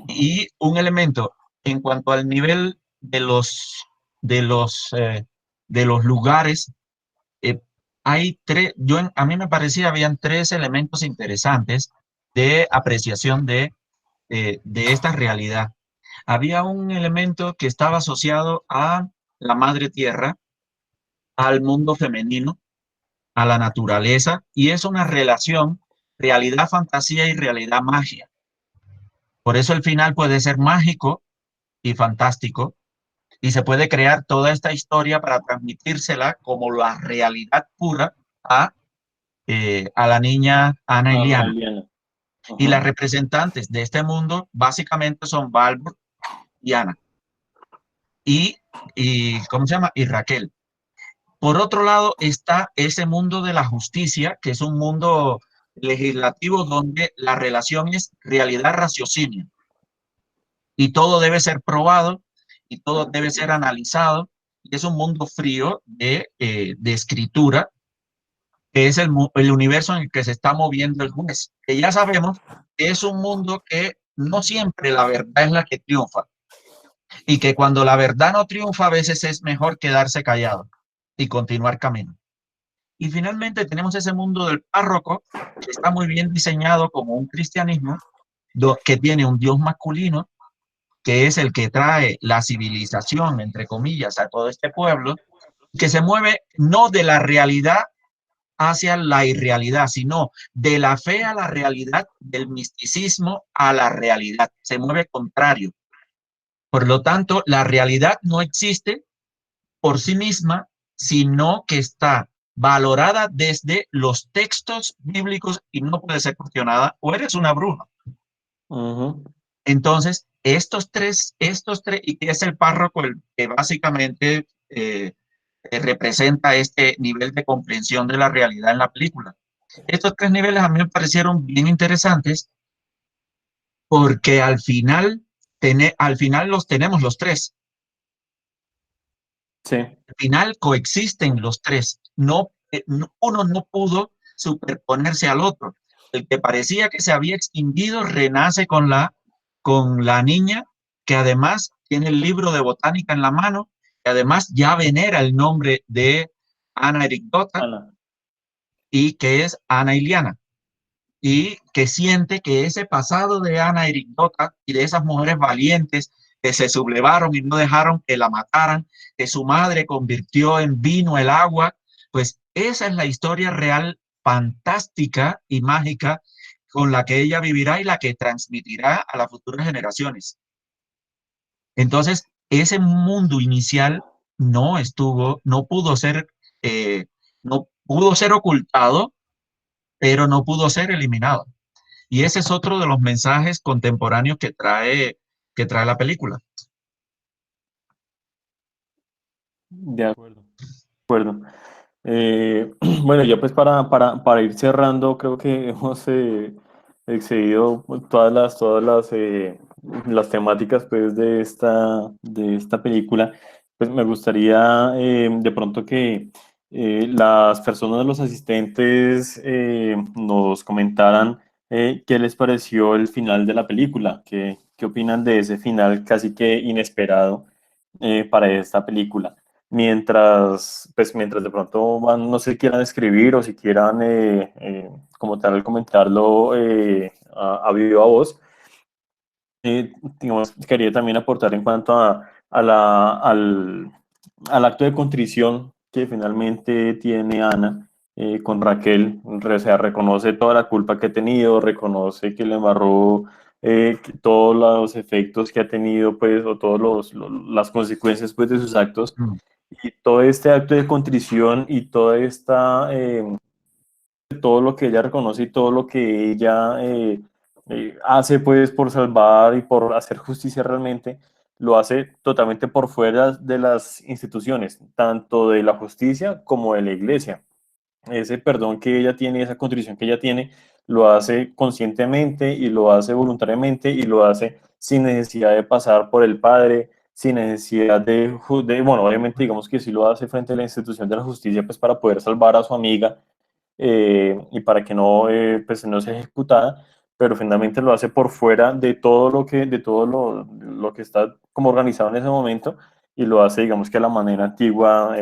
Y un elemento en cuanto al nivel de los lugares, hay tres, a mí me parecía habían tres elementos interesantes de apreciación de esta realidad. Había un elemento que estaba asociado a la madre tierra, al mundo femenino, a la naturaleza, y es una relación realidad fantasía y realidad magia. Por eso el final puede ser mágico y fantástico, y se puede crear toda esta historia para transmitírsela como la realidad pura a la niña Ana Iliana. Y las representantes de este mundo básicamente son Baldur y Ana. Y ¿cómo se llama? Y Raquel. Por otro lado está ese mundo de la justicia, que es un mundo legislativo donde la relación es realidad-raciocinio. Y todo debe ser probado y todo debe ser analizado. Y es un mundo frío de escritura, que es el universo en el que se está moviendo el juez. Que ya sabemos que es un mundo que no siempre la verdad es la que triunfa. Y que cuando la verdad no triunfa, a veces es mejor quedarse callado y continuar camino. Y finalmente tenemos ese mundo del párroco, que está muy bien diseñado como un cristianismo, que tiene un Dios masculino, que es el que trae la civilización, entre comillas, a todo este pueblo, que se mueve no de la realidad hacia la irrealidad, sino de la fe a la realidad, del misticismo a la realidad. Se mueve contrario. Por lo tanto, la realidad no existe por sí misma, sino que está valorada desde los textos bíblicos y no puede ser cuestionada, o eres una bruja. Entonces, estos tres, y que es el párroco el que básicamente representa este nivel de comprensión de la realidad en la película. Estos tres niveles a mí me parecieron bien interesantes porque al final los tenemos los tres. Sí, Al final coexisten los tres. Uno no pudo superponerse al otro. El que parecía que se había extinguido renace con la niña, que además tiene el libro de botánica en la mano, que además ya venera el nombre de Ana Erigdota Ana. y que es Ana Iliana. Y que siente que ese pasado de Ana Erigdota y de esas mujeres valientes que se sublevaron y no dejaron que la mataran, que su madre convirtió en vino el agua, pues esa es la historia real, fantástica y mágica con la que ella vivirá y la que transmitirá a las futuras generaciones. Entonces, ese mundo inicial no pudo ser, no pudo ser ocultado, pero no pudo ser eliminado. Y ese es otro de los mensajes contemporáneos que trae la película. De acuerdo. Bueno, ya pues para ir cerrando, creo que hemos excedido las temáticas pues de esta película. Pues me gustaría de pronto que las personas, los asistentes nos comentaran qué les pareció el final de la película, qué opinan de ese final casi que inesperado para esta película. Mientras de pronto no se quieran escribir o si quieran como tal comentarlo a viva voz, digamos, quería también aportar en cuanto al acto de contrición que finalmente tiene Ana con Raquel. O sea, reconoce toda la culpa que ha tenido, reconoce que le embarró todos los efectos que ha tenido, pues, o todas las consecuencias pues, de sus actos. Y todo este acto de contrición y todo lo que ella reconoce y todo lo que ella hace pues por salvar y por hacer justicia realmente, lo hace totalmente por fuera de las instituciones, tanto de la justicia como de la iglesia. Ese perdón que ella tiene, esa contrición que ella tiene, lo hace conscientemente y lo hace voluntariamente y lo hace sin necesidad de pasar por el padre, sin necesidad bueno, obviamente digamos que sí lo hace frente a la institución de la justicia, pues para poder salvar a su amiga y para que pues no sea ejecutada, pero finalmente lo hace por fuera de todo lo que está como organizado en ese momento y lo hace, digamos que a la manera antigua,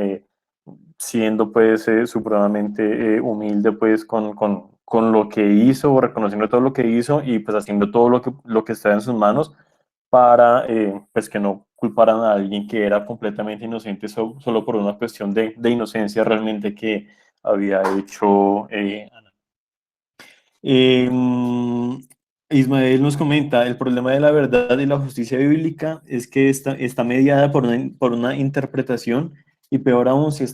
siendo pues supremamente humilde pues con lo que hizo, reconociendo todo lo que hizo y pues haciendo todo lo que está en sus manos para pues que no culparan a alguien que era completamente inocente solo por una cuestión de inocencia realmente que había hecho Ana. Ismael nos comenta, el problema de la verdad y la justicia bíblica es que está mediada por una interpretación y peor aún si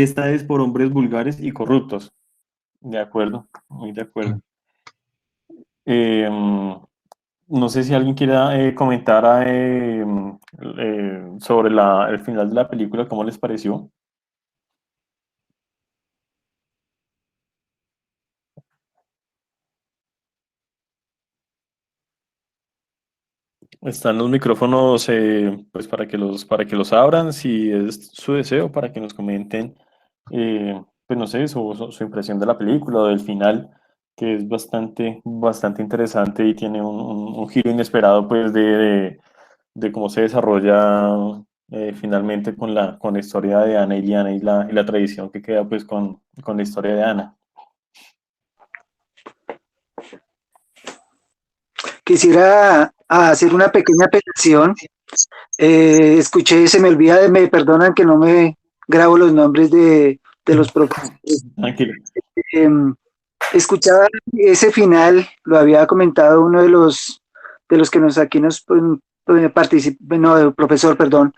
esta es por hombres vulgares y corruptos. De acuerdo, muy de acuerdo. No sé si alguien quiera comentar sobre el final de la película, ¿cómo les pareció? Están los micrófonos pues para que los abran, si es su deseo, para que nos comenten, pues no sé, su impresión de la película o del final, que es bastante interesante y tiene un giro inesperado pues de cómo se desarrolla finalmente con la historia de Ana y Liana y la tradición que queda pues con la historia de Ana. Quisiera hacer una pequeña apelación. Escuché, se me olvida, me perdonan que no me grabo los nombres de los profesores. Tranquilo. Escuchaba ese final, lo había comentado uno de los que aquí nos participó, no, el profesor, perdón,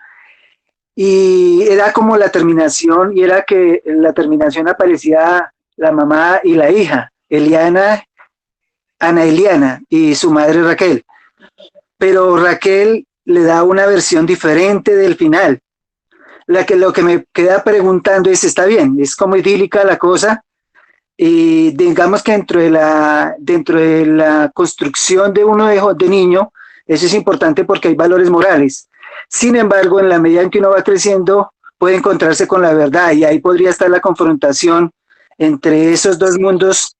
y era como la terminación, y era que en la terminación aparecía la mamá y la hija, Ana Eliana y su madre Raquel, pero Raquel le da una versión diferente del final. Lo que me queda preguntando es, está bien, es como idílica la cosa, y digamos que dentro de la construcción de uno de niño, eso es importante porque hay valores morales. Sin embargo, en la medida en que uno va creciendo, puede encontrarse con la verdad y ahí podría estar la confrontación entre esos dos mundos,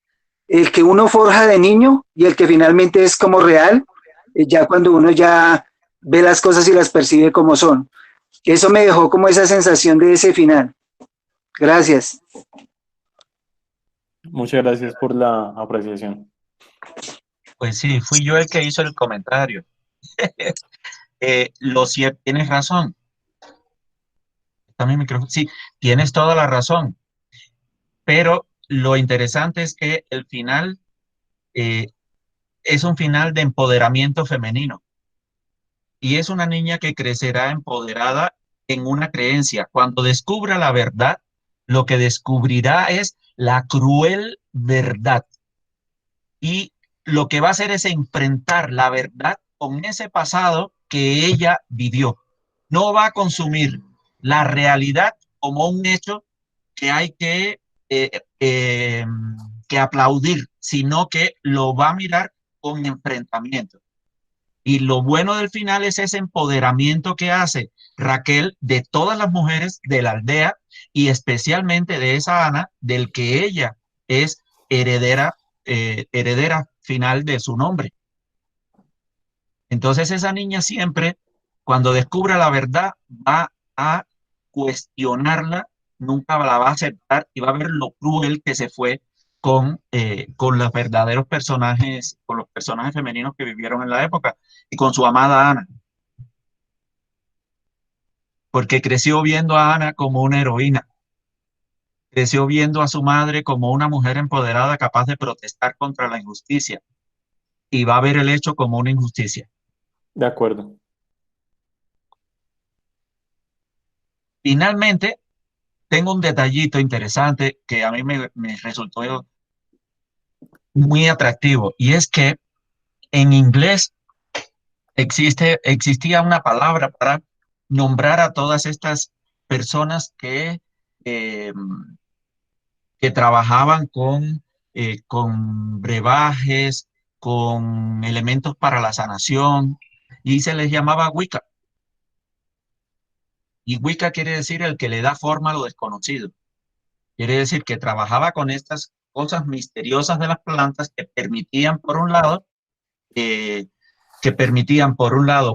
el que uno forja de niño y el que finalmente es como real, ya cuando uno ya ve las cosas y las percibe como son. Eso me dejó como esa sensación de ese final. Gracias. Muchas gracias por la apreciación. Pues sí, fui yo el que hizo el comentario. Tienes razón. Está mi micrófono. Sí, tienes toda la razón. Pero lo interesante es que el final es un final de empoderamiento femenino. Y es una niña que crecerá empoderada en una creencia. Cuando descubra la verdad, lo que descubrirá es la cruel verdad. Y lo que va a hacer es enfrentar la verdad con ese pasado que ella vivió. No va a consumir la realidad como un hecho que hay que aplaudir, sino que lo va a mirar con enfrentamiento. Y lo bueno del final es ese empoderamiento que hace Raquel de todas las mujeres de la aldea y especialmente de esa Ana, del que ella es heredera final de su nombre. Entonces esa niña siempre, cuando descubra la verdad, va a cuestionarla, nunca la va a aceptar y va a ver lo cruel que se fue con los verdaderos personajes, con los personajes femeninos que vivieron en la época y con su amada Ana. Porque creció viendo a Ana como una heroína. Creció viendo a su madre como una mujer empoderada capaz de protestar contra la injusticia y va a ver el hecho como una injusticia. De acuerdo. Finalmente, tengo un detallito interesante que a mí me resultó muy atractivo y es que en inglés existía una palabra para nombrar a todas estas personas eh, que trabajaban con brebajes, con elementos para la sanación, y se les llamaba Wicca. Y Wicca quiere decir el que le da forma a lo desconocido. Quiere decir que trabajaba con estas cosas misteriosas de las plantas que permitían, por un lado,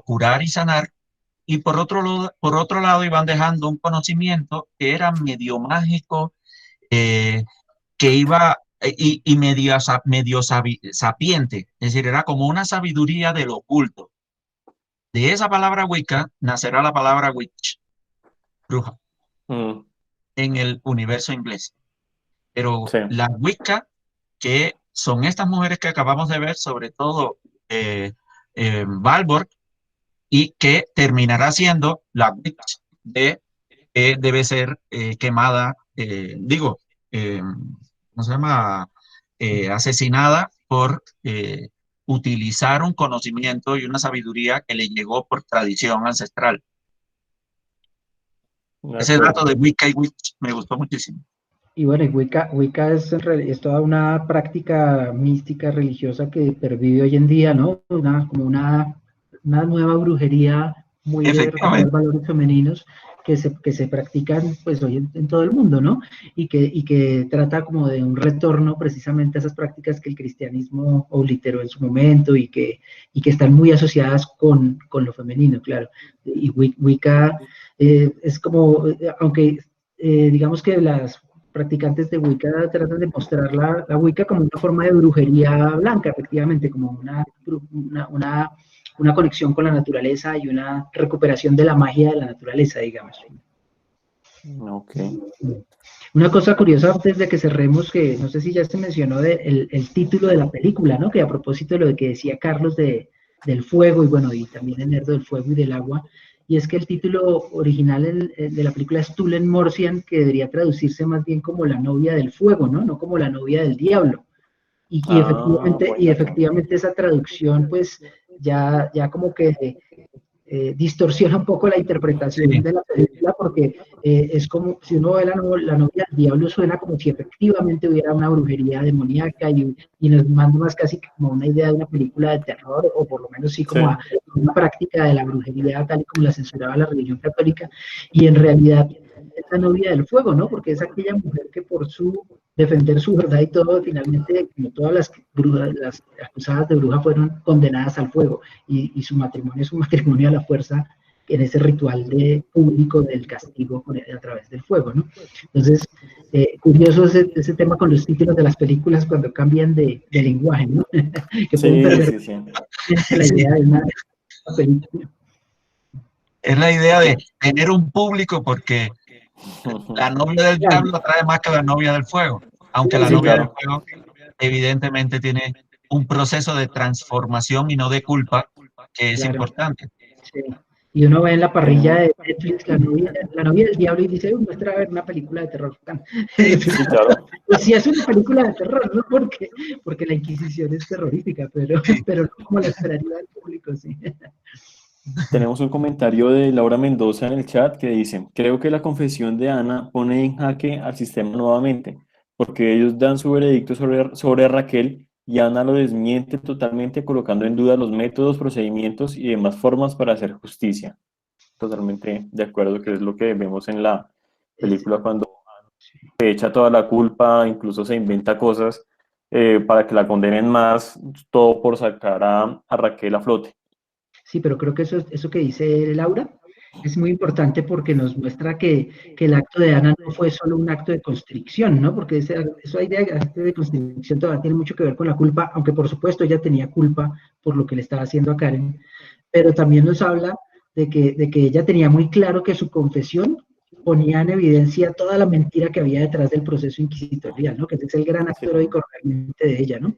curar y sanar, y por otro lado iban dejando un conocimiento que era medio mágico, que iba y medio sapiente, es decir, era como una sabiduría de lo oculto. De esa palabra Wicca nacerá la palabra witch, bruja, en el universo inglés. Pero Sí. la Wicca, que son estas mujeres que acabamos de ver, sobre todo Valborg, y que terminará siendo la witch debe ser quemada, ¿cómo se llama? Asesinada por utilizar un conocimiento y una sabiduría que le llegó por tradición ancestral. Ese dato de Wicca y Witch me gustó muchísimo. Y bueno, Wicca es toda una práctica mística religiosa que pervive hoy en día, ¿no? Como una nueva brujería muy de recuperar valores femeninos que se practican pues hoy en todo el mundo, ¿no? Y que trata como de un retorno precisamente a esas prácticas que el cristianismo obliteró en su momento y que están muy asociadas con lo femenino, claro. Y Wicca es como, aunque digamos que las practicantes de Wicca tratan de mostrar la Wicca como una forma de brujería blanca, efectivamente, como una conexión con la naturaleza y una recuperación de la magia de la naturaleza, digamos. Okay. Una cosa curiosa antes de que cerremos, que no sé si ya se mencionó el título de la película, ¿no? Que a propósito de lo que decía Carlos del fuego, y bueno, y también el nerdo del fuego y del agua, y es que el título original de la película es Tulen Morsian, que debería traducirse más bien como la novia del fuego, ¿no? No como la novia del diablo. Y efectivamente esa traducción, pues, ya como que distorsiona un poco la interpretación de la película película porque es como, si uno ve la novia del diablo, suena como si efectivamente hubiera una brujería demoníaca y nos manda más casi como una idea de una película de terror, o por lo menos sí como a una práctica de la brujería tal y como la censuraba la religión católica, y en realidad es la novia del fuego, ¿no? Porque es aquella mujer que por defender su verdad y todo, finalmente, como todas las brujas, las acusadas de bruja fueron condenadas al fuego, y su matrimonio es un matrimonio a la fuerza en ese ritual público del castigo a través del fuego, ¿no? Entonces, curioso ese tema con los títulos de las películas cuando cambian de lenguaje, ¿no? Que pueden perder la idea de una película. Es la idea de tener un público, porque la novia del diablo atrae más que la novia del fuego, aunque la novia del fuego evidentemente tiene un proceso de transformación y no de culpa, que es importante. Sí. Y uno ve en la parrilla de Netflix la novia del diablo y dice, muestra a ver una película de terror. Sí, claro. Pues sí, es una película de terror, ¿no? Porque la Inquisición es terrorífica, pero no como la esperaría el público, sí. Tenemos un comentario de Laura Mendoza en el chat que dice: creo que la confesión de Ana pone en jaque al sistema nuevamente, porque ellos dan su veredicto sobre Raquel y Ana lo desmiente totalmente, colocando en duda los métodos, procedimientos y demás formas para hacer justicia. Totalmente de acuerdo, que es lo que vemos en la película cuando se echa toda la culpa, incluso se inventa cosas para que la condenen más, todo por sacar a Raquel a flote. Sí, pero creo que eso que dice Laura es muy importante porque nos muestra que el acto de Ana no fue solo un acto de constricción, ¿no? Porque esa idea de acto de constricción todavía tiene mucho que ver con la culpa, aunque por supuesto ella tenía culpa por lo que le estaba haciendo a Karen, pero también nos habla de que ella tenía muy claro que su confesión ponía en evidencia toda la mentira que había detrás del proceso inquisitorial, ¿no? Que ese es el gran acto heroico realmente de ella, ¿no?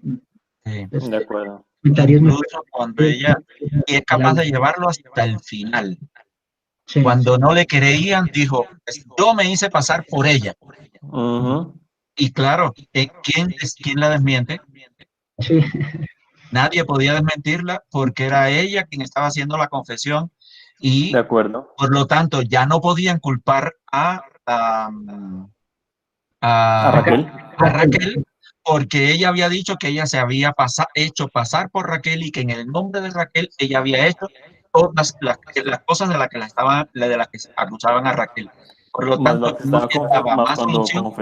Sí. Entonces, de acuerdo. Incluso cuando ella es capaz de llevarlo hasta el final. Sí, cuando no le creían, dijo, yo me hice pasar por ella. Y claro, ¿quién la desmiente? Sí. Nadie podía desmentirla porque era ella quien estaba haciendo la confesión, y de acuerdo. Por lo tanto ya no podían culpar a Raquel, porque ella había dicho que ella se había hecho pasar por Raquel y que en el nombre de Raquel ella había hecho todas las cosas de las que acusaban a Raquel. Por lo tanto, no quedaba más solución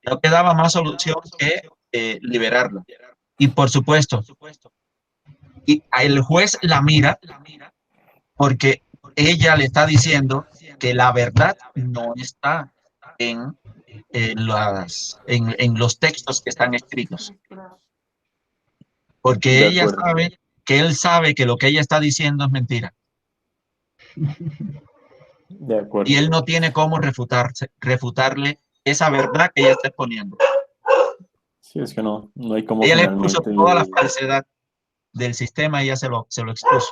no quedaba más solución que liberarla. Y por supuesto, y el juez la mira porque ella le está diciendo que la verdad no está en los textos que están escritos. Porque ella sabe que él sabe que lo que ella está diciendo es mentira. De acuerdo. Y él no tiene cómo refutarle esa verdad que ella está exponiendo. Sí, es que no hay cómo. Ella le expuso toda la falsedad del sistema y ella se lo expuso.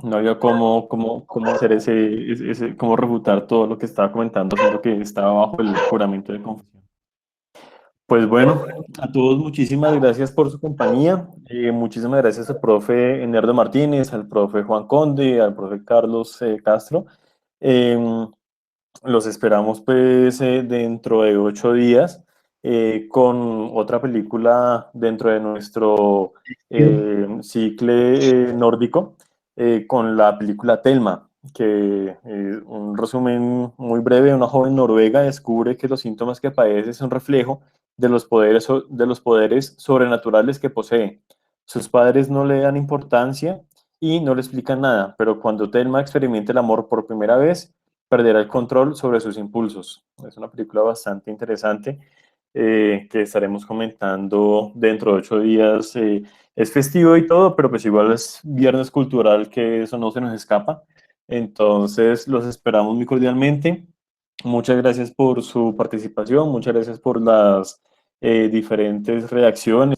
No había cómo hacer cómo refutar todo lo que estaba comentando, siendo que estaba bajo el juramento de confesión. Pues bueno, a todos muchísimas gracias por su compañía. Muchísimas gracias al profe Nerdo Martínez, al profe Juan Conde, al profe Carlos Castro. Los esperamos pues dentro de 8 días con otra película dentro de nuestro ciclo nórdico, con la película Thelma, que un resumen muy breve: una joven noruega descubre que los síntomas que padece son reflejo de los poderes sobrenaturales que posee. Sus padres no le dan importancia y no le explican nada, pero cuando Thelma experimenta el amor por primera vez, perderá el control sobre sus impulsos. Es una película bastante interesante que estaremos comentando dentro de 8 días. Es festivo y todo, pero pues igual es viernes cultural, que eso no se nos escapa. Entonces los esperamos muy cordialmente. Muchas gracias por su participación, muchas gracias por las diferentes reacciones,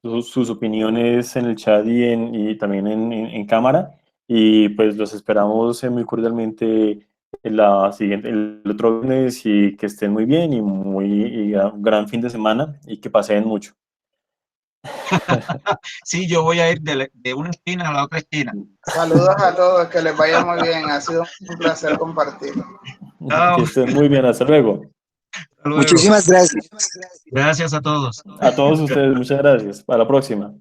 sus opiniones en el chat y también en cámara. Y pues los esperamos muy cordialmente el otro viernes, y que estén muy bien y un gran fin de semana y que pasen mucho. Sí, yo voy a ir de una esquina a la otra esquina. Saludos a todos, que les vaya muy bien. Ha sido un placer compartir. Chao. Que estén muy bien, hasta luego. Hasta luego. Muchísimas gracias. Gracias a todos. A todos ustedes, muchas gracias. Para la próxima.